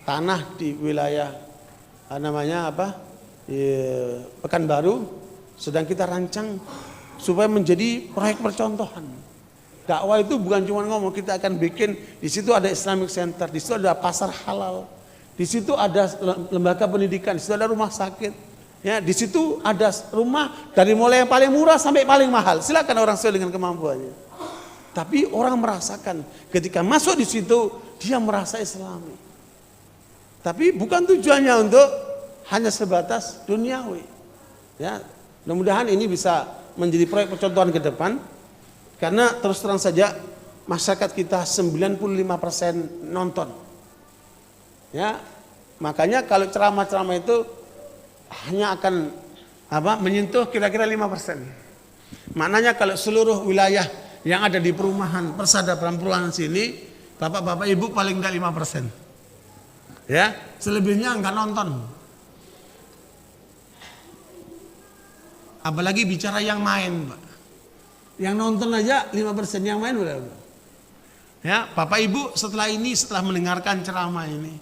tanah di wilayah Pekanbaru, sedang kita rancang supaya menjadi proyek percontohan. Dakwah itu bukan cuma ngomong, kita akan bikin di situ ada Islamic Center, di situ ada pasar halal, di situ ada lembaga pendidikan, di situ ada rumah sakit, ya, di situ ada rumah dari mulai yang paling murah sampai paling mahal. Silakan orang sesuai dengan kemampuannya. Tapi orang merasakan ketika masuk di situ dia merasa Islami. Tapi bukan tujuannya untuk hanya sebatas duniawi. Ya, mudah-mudahan ini bisa menjadi proyek percontohan ke depan. Karena terus terang saja masyarakat kita 95% nonton. Ya, makanya kalau ceramah-ceramah itu hanya akan menyentuh kira-kira 5%. Maknanya kalau seluruh wilayah yang ada di perumahan persadaran perumahan sini, bapak-bapak ibu paling tidak 5%. Ya, selebihnya enggak nonton. Apalagi bicara yang main, Pak. Yang nonton aja 5%, yang main berapa? Ya, Bapak Ibu setelah mendengarkan ceramah ini,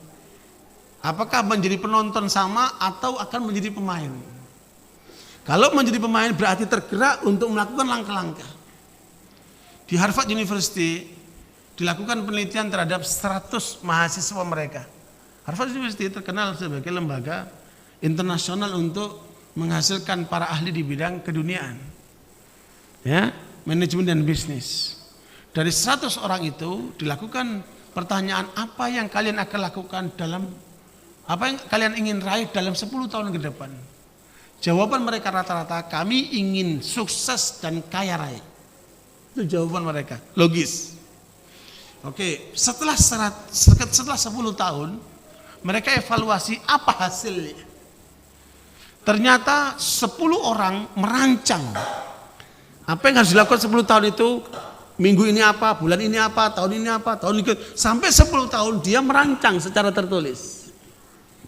Apakah menjadi penonton sama atau akan menjadi pemain? Kalau menjadi pemain berarti tergerak untuk melakukan langkah-langkah. Di Harvard University dilakukan penelitian terhadap 100 mahasiswa mereka. Harvard University terkenal sebagai lembaga internasional untuk menghasilkan para ahli di bidang keduniaan. Ya, manajemen dan bisnis. Dari 100 orang itu dilakukan pertanyaan, apa yang kalian akan lakukan apa yang kalian ingin raih dalam 10 tahun ke depan? Jawaban mereka rata-rata, kami ingin sukses dan kaya raya. Itu jawaban mereka, logis. Oke, setelah 10 tahun, mereka evaluasi apa hasilnya. Ternyata 10 orang merancang apa yang harus dilakukan 10 tahun itu. Minggu ini apa, bulan ini apa, tahun ini apa, tahun ini. Sampai 10 tahun dia merancang secara tertulis.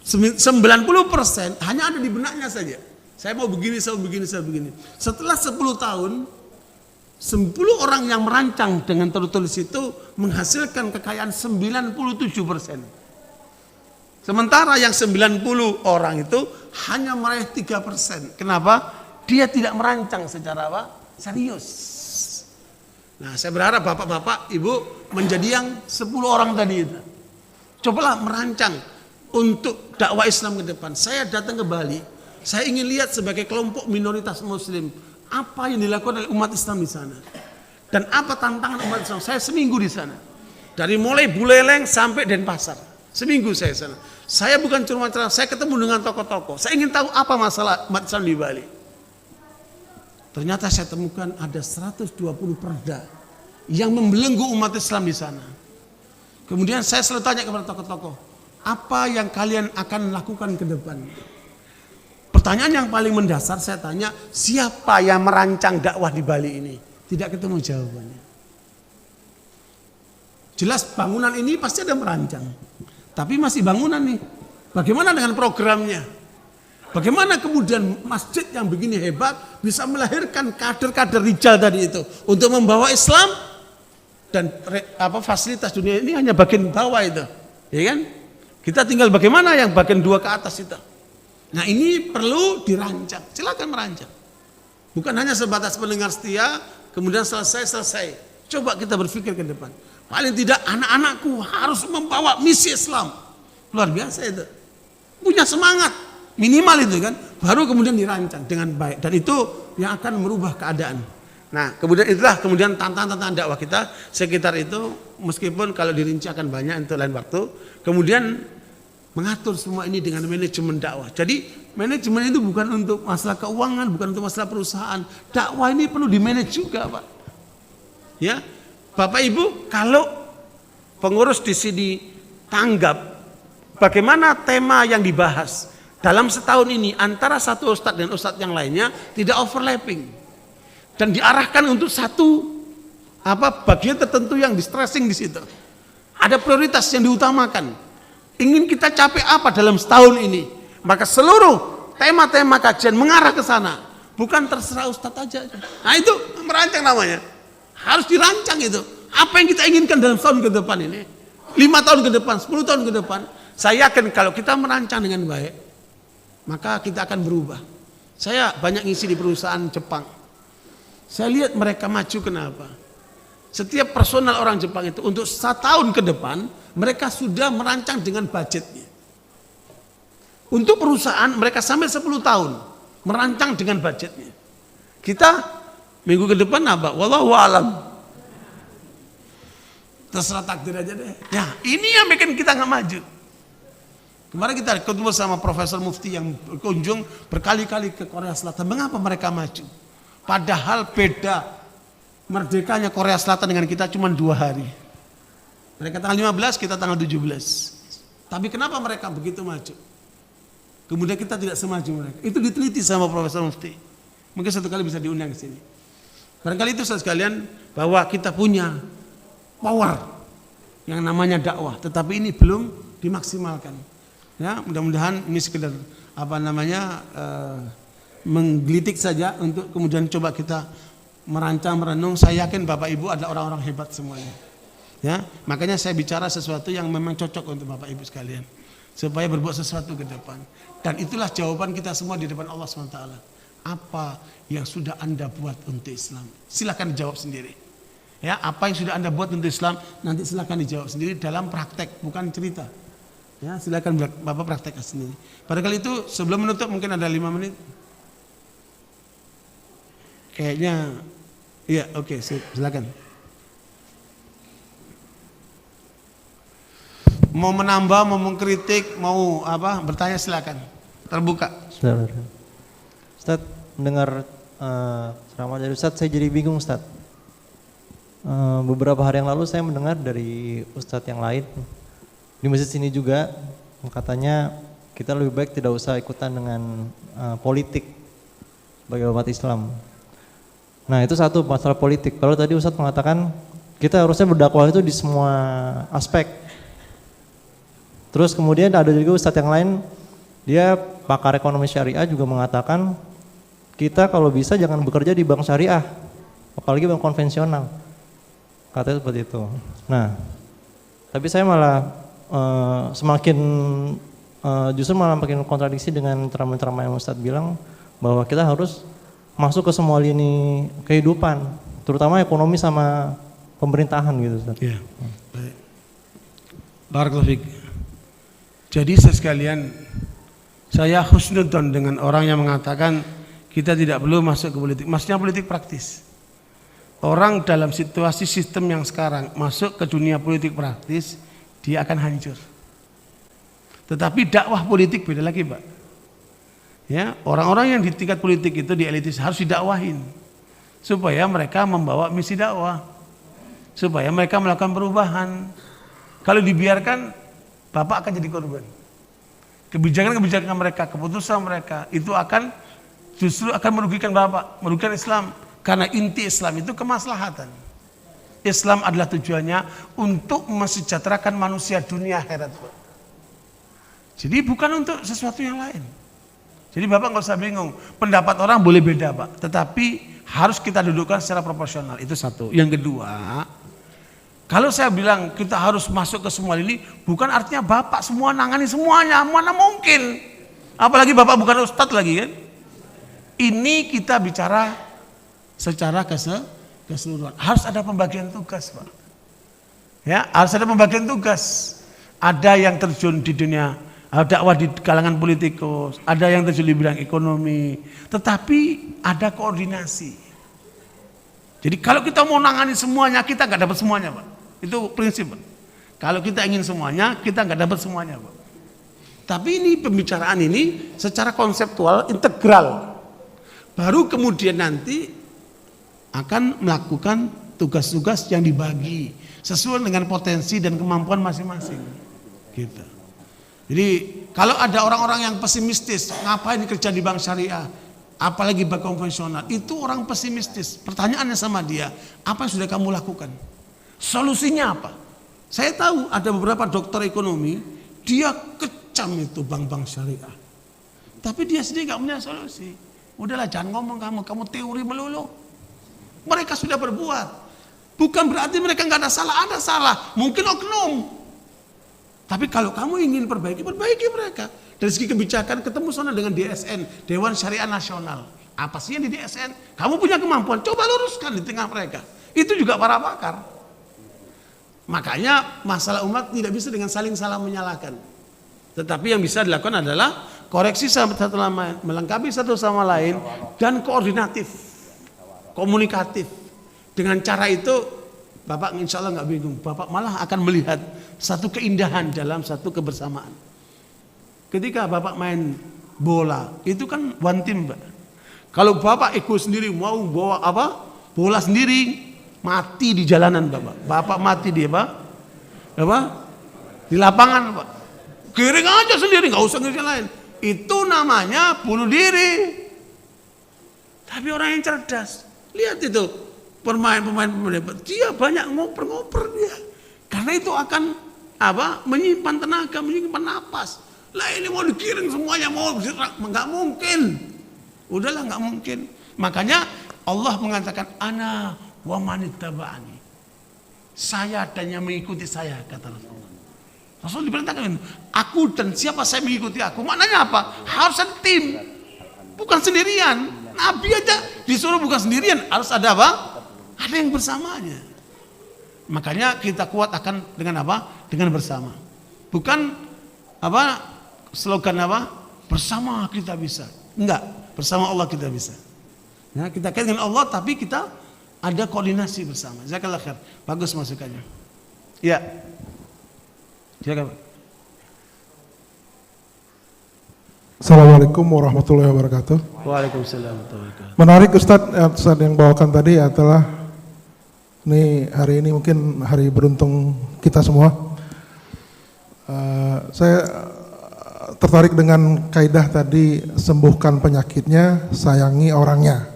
90% hanya ada di benaknya saja. Saya mau begini, saya mau begini, saya begini. Setelah 10 tahun, 10 orang yang merancang dengan tertulis itu menghasilkan kekayaan 97%. Sementara yang 90 orang itu hanya meraih 3%. Kenapa? Dia tidak merancang secara apa? Serius. Nah, saya berharap bapak-bapak, ibu menjadi yang 10 orang tadi itu. Cobalah merancang untuk dakwah Islam ke depan. Saya datang ke Bali, saya ingin lihat sebagai kelompok minoritas muslim, apa yang dilakukan oleh umat Islam di sana. Dan apa tantangan umat Islam. Saya seminggu di sana. Dari mulai Buleleng sampai Denpasar. Seminggu saya di sana. Saya bukan cuma cerita, saya ketemu dengan tokoh-tokoh. Saya ingin tahu apa masalah umat Islam di Bali. Ternyata saya temukan ada 120 perda yang membelenggu umat Islam di sana. Kemudian saya selalu tanya kepada tokoh-tokoh, apa yang kalian akan lakukan ke depan? Pertanyaan yang paling mendasar saya tanya, siapa yang merancang dakwah di Bali ini? Tidak ketemu jawabannya. Jelas bangunan ini pasti ada merancang. Tapi masih bangunan nih. Bagaimana dengan programnya? Bagaimana kemudian masjid yang begini hebat bisa melahirkan kader-kader rijal tadi itu untuk membawa Islam dan fasilitas dunia ini hanya bagian bawah itu, ya kan? Kita tinggal bagaimana yang bagian 2 ke atas itu. Nah, ini perlu dirancang. Silakan merancang. Bukan hanya sebatas pendengar setia, kemudian selesai. Coba kita berpikir ke depan. Paling tidak anak-anakku harus membawa misi Islam. Luar biasa itu. Punya semangat. Minimal itu kan. Baru kemudian dirancang dengan baik. Dan itu yang akan merubah keadaan. Nah, itulah kemudian tantangan dakwah kita sekitar itu. Meskipun kalau dirinci akan banyak untuk lain waktu. Kemudian mengatur semua ini dengan manajemen dakwah. Jadi manajemen itu bukan untuk masalah keuangan, bukan untuk masalah perusahaan. Dakwah ini perlu dimanage juga, Pak. Ya, Bapak Ibu, kalau pengurus di sini tanggap bagaimana tema yang dibahas dalam setahun ini antara satu ustadz dan ustadz yang lainnya tidak overlapping dan diarahkan untuk satu bagian tertentu yang di-stressing di situ. Ada prioritas yang diutamakan. Ingin kita capai apa dalam setahun ini? Maka seluruh tema-tema kajian mengarah ke sana. Bukan terserah ustadz aja. Nah, itu merancang namanya. Harus dirancang itu. Apa yang kita inginkan dalam setahun ke depan ini? 5 tahun ke depan, 10 tahun ke depan. Saya yakin kalau kita merancang dengan baik, maka kita akan berubah. Saya banyak ngisi di perusahaan Jepang. Saya lihat mereka maju kenapa? Setiap personal orang Jepang itu untuk 1 tahun ke depan, mereka sudah merancang dengan budgetnya. Untuk perusahaan mereka sampai 10 tahun merancang dengan budgetnya. Kita minggu ke depan apa? Wallahu a'lam. Terserah takdir aja deh. Ya, ini yang bikin kita nggak maju. Kemarin kita ketemu sama Profesor Mufti yang berkunjung berkali-kali ke Korea Selatan. Mengapa mereka maju? Padahal beda merdekanya Korea Selatan dengan kita cuma 2 hari. Mereka tanggal 15, kita tanggal 17. Tapi kenapa mereka begitu maju? Kemudian kita tidak semaju mereka. Itu diteliti sama Profesor Mufti. Mungkin satu kali bisa diundang ke sini. Barangkali itu sekalian bahwa kita punya power yang namanya dakwah, tetapi ini belum dimaksimalkan. Ya, mudah-mudahan ini sekedar menggelitik saja untuk kemudian coba kita merancang, merenung. Saya yakin Bapak Ibu ada orang-orang hebat semuanya. Ya, makanya saya bicara sesuatu yang memang cocok untuk Bapak Ibu sekalian. supaya berbuat sesuatu ke depan. Dan itulah jawaban kita semua di depan Allah SWT. Apa yang sudah Anda buat untuk Islam? Silakan dijawab sendiri. Ya, apa yang sudah Anda buat untuk Islam, nanti silakan dijawab sendiri dalam praktek, bukan cerita. Ya, silakan Bapak praktekkan sendiri. Pada kali itu sebelum menutup mungkin ada 5 menit. Kayaknya, iya, oke, silakan. Mau menambah, mau mengkritik, mau apa, bertanya silakan. Terbuka.
Ustaz, mendengar ceramah dari Ustaz, saya jadi bingung Ustaz. Beberapa hari yang lalu saya mendengar dari Ustaz yang lain di masjid sini juga, katanya kita lebih baik tidak usah ikutan dengan politik bagi umat Islam. Nah itu satu masalah politik. Kalau tadi Ustaz mengatakan kita harusnya berdakwah itu di semua aspek. Terus kemudian ada juga Ustadz yang lain, dia pakar ekonomi syariah juga mengatakan kita kalau bisa jangan bekerja di bank syariah, apalagi bank konvensional. Katanya seperti itu. Nah, tapi saya malah justru malah makin kontradiksi dengan ceramah-ceramah yang Ustadz bilang bahwa kita harus masuk ke semua lini kehidupan, terutama ekonomi sama pemerintahan gitu Ustadz.
Iya. Baik. Barakallahu fiik. Jadi sekalian, saya husnudzon dengan orang yang mengatakan kita tidak perlu masuk ke politik. Maksudnya politik praktis. Orang dalam situasi sistem yang sekarang masuk ke dunia politik praktis, dia akan hancur. Tetapi dakwah politik beda lagi, Pak. Ya, orang-orang yang di tingkat politik itu di elitis harus didakwahin supaya mereka membawa misi dakwah, supaya mereka melakukan perubahan. Kalau dibiarkan, Bapak akan jadi korban. Kebijakan-kebijakan mereka, keputusan mereka itu akan justru akan merugikan Bapak, merugikan Islam. Karena inti Islam itu kemaslahatan. Islam adalah tujuannya untuk mensejahterakan manusia dunia akhirat. Jadi bukan untuk sesuatu yang lain. Jadi Bapak nggak usah bingung. Pendapat orang boleh beda, Pak. Tetapi harus kita dudukkan secara proporsional. Itu satu. Yang kedua, kalau saya bilang kita harus masuk ke semua ini, bukan artinya Bapak semua nangani semuanya, mana mungkin. Apalagi Bapak bukan ustadz lagi kan. Ini kita bicara secara keseluruhan. Harus ada pembagian tugas, Pak. Ya, harus ada pembagian tugas. Ada yang terjun di dunia dakwah di kalangan politikus, ada yang terjun di bidang ekonomi, tetapi ada koordinasi. Jadi kalau kita mau nangani semuanya, kita nggak dapat semuanya, Pak. Itu prinsip. Kalau kita ingin semuanya, kita nggak dapat semuanya, Pak. Tapi ini pembicaraan ini secara konseptual integral. Baru kemudian nanti akan melakukan tugas-tugas yang dibagi sesuai dengan potensi dan kemampuan masing-masing. Gitu. Jadi kalau ada orang-orang yang pesimistis, ngapain kerja di bank syariah, apalagi bank konvensional, itu orang pesimistis. Pertanyaannya sama dia, apa yang sudah kamu lakukan? Solusinya apa? Saya tahu ada beberapa dokter ekonomi, dia kecam itu bank-bank syariah. Tapi dia sendiri gak punya solusi. Udahlah jangan ngomong kamu teori melulu. Mereka sudah berbuat. Bukan berarti mereka gak ada salah. Mungkin oknum. Tapi kalau kamu ingin perbaiki mereka. Dari segi kebijakan ketemu sana dengan DSN, Dewan Syariah Nasional. Apa sih yang di DSN? Kamu punya kemampuan, coba luruskan di tengah mereka. Itu juga para pakar. Makanya masalah umat tidak bisa dengan saling salah menyalahkan. Tetapi yang bisa dilakukan adalah koreksi satu sama lain, melengkapi satu sama lain, dan koordinatif, komunikatif. Dengan cara itu Bapak insya Allah nggak bingung. Bapak malah akan melihat satu keindahan dalam satu kebersamaan. Ketika Bapak main bola, itu kan one team, Pak. Kalau Bapak ego sendiri mau bawa bola sendiri, mati di jalanan Bapak mati di di lapangan, Pak. Giring aja sendiri, nggak usah ngerjain lain. Itu namanya bunuh diri. Tapi orang yang cerdas, lihat itu pemain dia banyak ngoper dia. Karena itu akan menyimpan tenaga, menyimpan napas. Lah ini mau dikirim semuanya, nggak mungkin. Udahlah nggak mungkin. Makanya Allah mengatakan ana wa manittaba'ani. Saya dan yang mengikuti saya, kata Rasulullah. Rasul diperintahkan, aku dan siapa saya mengikuti aku. Maknanya apa? Harus ada tim, bukan sendirian. Nabi aja disuruh bukan sendirian, harus ada apa? Ada yang bersamanya. Makanya kita kuat akan dengan apa? Dengan bersama. Bukan apa? Slogan apa? Bersama kita bisa. Enggak, bersama Allah kita bisa. Ya, kita kait dengan Allah tapi kita ada koordinasi bersama. Jazakallahu khair. Bagus masukannya. Ya. Silakan.
Assalamualaikum warahmatullahi wabarakatuh.
Waalaikumsalam warahmatullahi wabarakatuh.
Menarik Ustadz yang bawakan tadi adalah ini hari ini mungkin hari beruntung kita semua. Saya tertarik dengan kaidah tadi, sembuhkan penyakitnya, sayangi orangnya.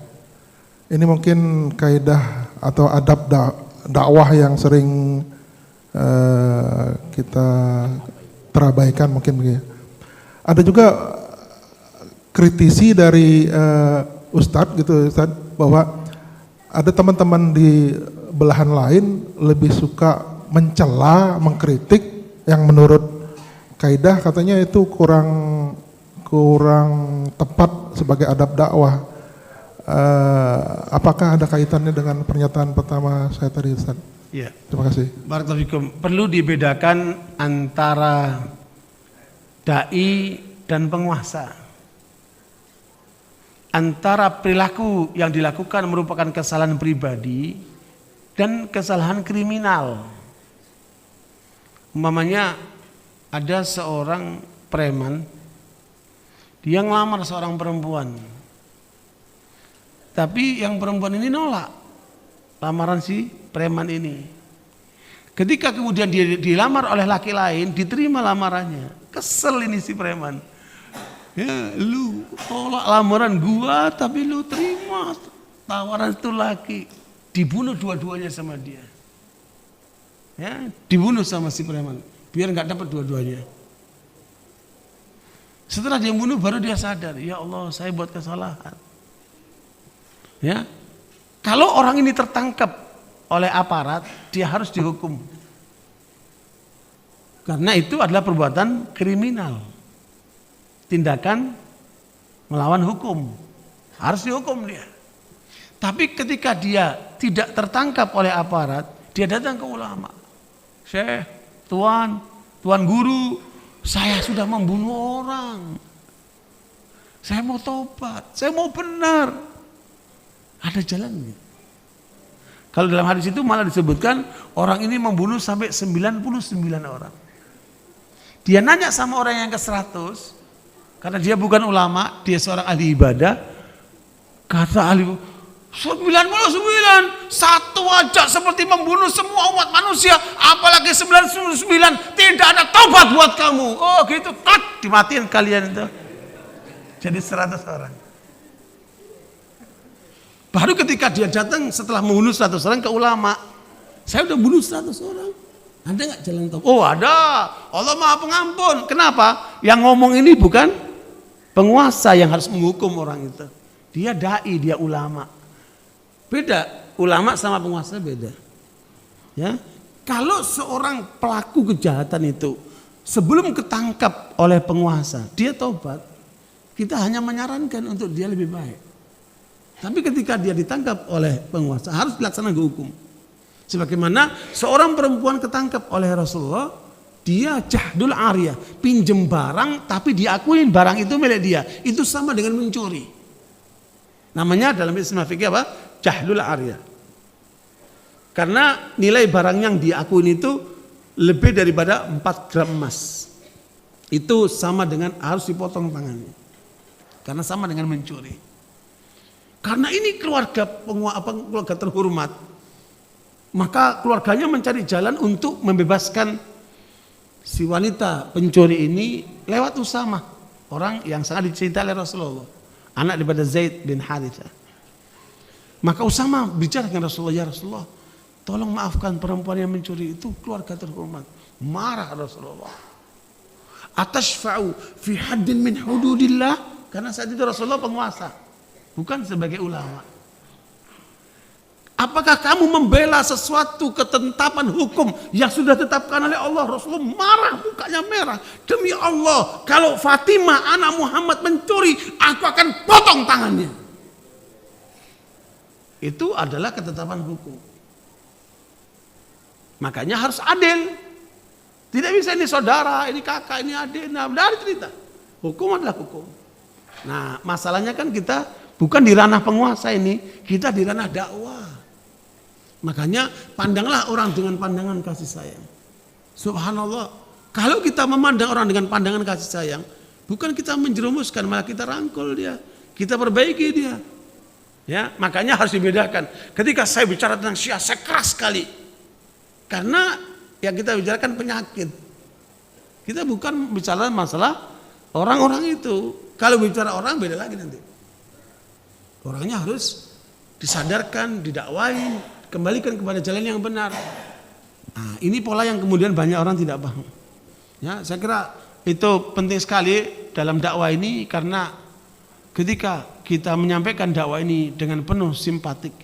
Ini mungkin kaidah atau adab dakwah yang sering kita terabaikan mungkin begitu. Ada juga kritisi dari Ustadz gitu Ustadz, bahwa ada teman-teman di belahan lain lebih suka mencela, mengkritik yang menurut kaidah katanya itu kurang tepat sebagai adab dakwah. Apakah ada kaitannya dengan pernyataan pertama saya tadi Ustaz?
Ya.
Terima kasih.
Barakallahu fikum. Perlu dibedakan antara dai dan penguasa. Antara perilaku yang dilakukan merupakan kesalahan pribadi dan kesalahan kriminal. Umpamanya ada seorang preman, dia ngelamar seorang perempuan, tapi yang perempuan ini nolak lamaran si preman ini. Ketika kemudian dia dilamar oleh laki lain, diterima lamarannya, kesel ini si preman. Ya, lu tolak lamaran gua tapi lu terima tawaran itu laki. Dibunuh dua-duanya sama dia. Ya, dibunuh sama si preman biar nggak dapat dua-duanya. Setelah dia bunuh baru dia sadar, ya Allah saya buat kesalahan. Ya, kalau orang ini tertangkap oleh aparat, dia harus dihukum. Karena itu adalah perbuatan kriminal. Tindakan melawan hukum. Harus dihukum dia. Tapi ketika dia tidak tertangkap oleh aparat, dia datang ke ulama. Syekh, tuan guru, saya sudah membunuh orang. Saya mau tobat, saya mau benar. Ada jalan gitu. Kalau dalam hadis itu malah disebutkan orang ini membunuh sampai 99 orang. Dia nanya sama orang yang ke-100, karena dia bukan ulama, dia seorang ahli ibadah. Kata ahli 99, satu aja seperti membunuh semua umat manusia, apalagi 99, tidak ada taubat buat kamu. Oh gitu, dimatiin kalian itu. Jadi 100 orang. Baru ketika dia datang setelah membunuh 100 orang ke ulama, saya udah bunuh 100 orang. Ada nggak jalan taubat? Oh ada, Allah Maha Pengampun. Kenapa? Yang ngomong ini bukan penguasa yang harus menghukum orang itu. Dia dai, dia ulama. Beda, ulama sama penguasa beda. Ya, kalau seorang pelaku kejahatan itu sebelum ketangkap oleh penguasa, dia taubat, kita hanya menyarankan untuk dia lebih baik. Tapi ketika dia ditangkap oleh penguasa, harus dilaksanakan hukum. Sebagaimana seorang perempuan ketangkap oleh Rasulullah, dia jahdul ariyah, pinjem barang tapi diakuin barang itu milik dia. Itu sama dengan mencuri. Namanya dalam istilah fikih apa? Jahdul ariyah. Karena nilai barang yang diakuin itu lebih daripada 4 gram emas. Itu sama dengan harus dipotong tangannya. Karena sama dengan mencuri. Karena ini keluarga terhormat, maka keluarganya mencari jalan untuk membebaskan si wanita pencuri ini lewat Usamah, orang yang sangat dicintai oleh Rasulullah, anak daripada Zaid bin Harithah. Maka Usamah bicara dengan Rasulullah, ya Rasulullah, tolong maafkan perempuan yang mencuri itu keluarga terhormat. Marah Rasulullah. Atashfa'u fi haddin min hududillah, karena saat itu Rasulullah penguasa, bukan sebagai ulama. Apakah kamu membela sesuatu ketetapan hukum yang sudah ditetapkan oleh Allah? Rasulullah marah, mukanya merah. Demi Allah, kalau Fatimah anak Muhammad mencuri, aku akan potong tangannya. Itu adalah ketetapan hukum. Makanya harus adil. Tidak bisa ini saudara, ini kakak, ini adik. Nah, dari cerita. Hukum adalah hukum. Nah, masalahnya kan kita bukan di ranah penguasa ini, kita di ranah dakwah. Makanya pandanglah orang dengan pandangan kasih sayang. Subhanallah, kalau kita memandang orang dengan pandangan kasih sayang, bukan kita menjerumuskan, malah kita rangkul dia, kita perbaiki dia. Ya, makanya harus dibedakan. Ketika saya bicara tentang Syiah, saya keras sekali. Karena yang kita bicarakan penyakit. Kita bukan bicara masalah orang-orang itu. Kalau bicara orang beda lagi nanti. Orangnya harus disadarkan, didakwain, kembalikan kepada jalan yang benar. Nah, ini pola yang kemudian banyak orang tidak paham. Ya, saya kira itu penting sekali dalam dakwah ini, karena ketika kita menyampaikan dakwah ini dengan penuh simpatik,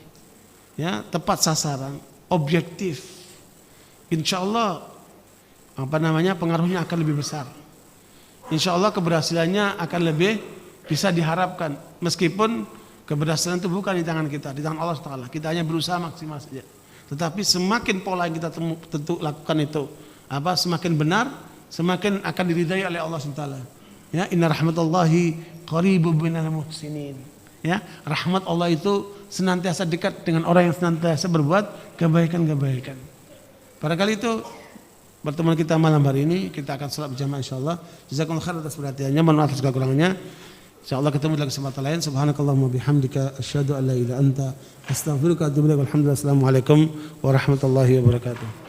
ya, tepat sasaran, objektif, insya Allah pengaruhnya akan lebih besar. Insya Allah keberhasilannya akan lebih bisa diharapkan, meskipun keberhasilan itu bukan di tangan kita, di tangan Allah Taala. Kita hanya berusaha maksimal saja. Tetapi semakin pola yang kita tentu lakukan itu semakin benar, semakin akan diridai oleh Allah Taala. Ya, inna rahmatullahi qaribun minal muhsinin. Ya, rahmat Allah itu senantiasa dekat dengan orang yang senantiasa berbuat kebaikan-kebaikan. Barangkali itu pertemuan kita malam hari ini. Kita akan salat berjamaah insyaallah. Jazakumullah khair atas perhatiannya, mohon maaf atas kekurangannya. Insyaallah ketemu dalam kesempatan lain. Subhanakallahumma bihamdika asyhadu an la ilaha illa anta astaghfiruka wa atubu ilaik. Walhamdulillah. Assalamualaikum warahmatullahi wabarakatuh.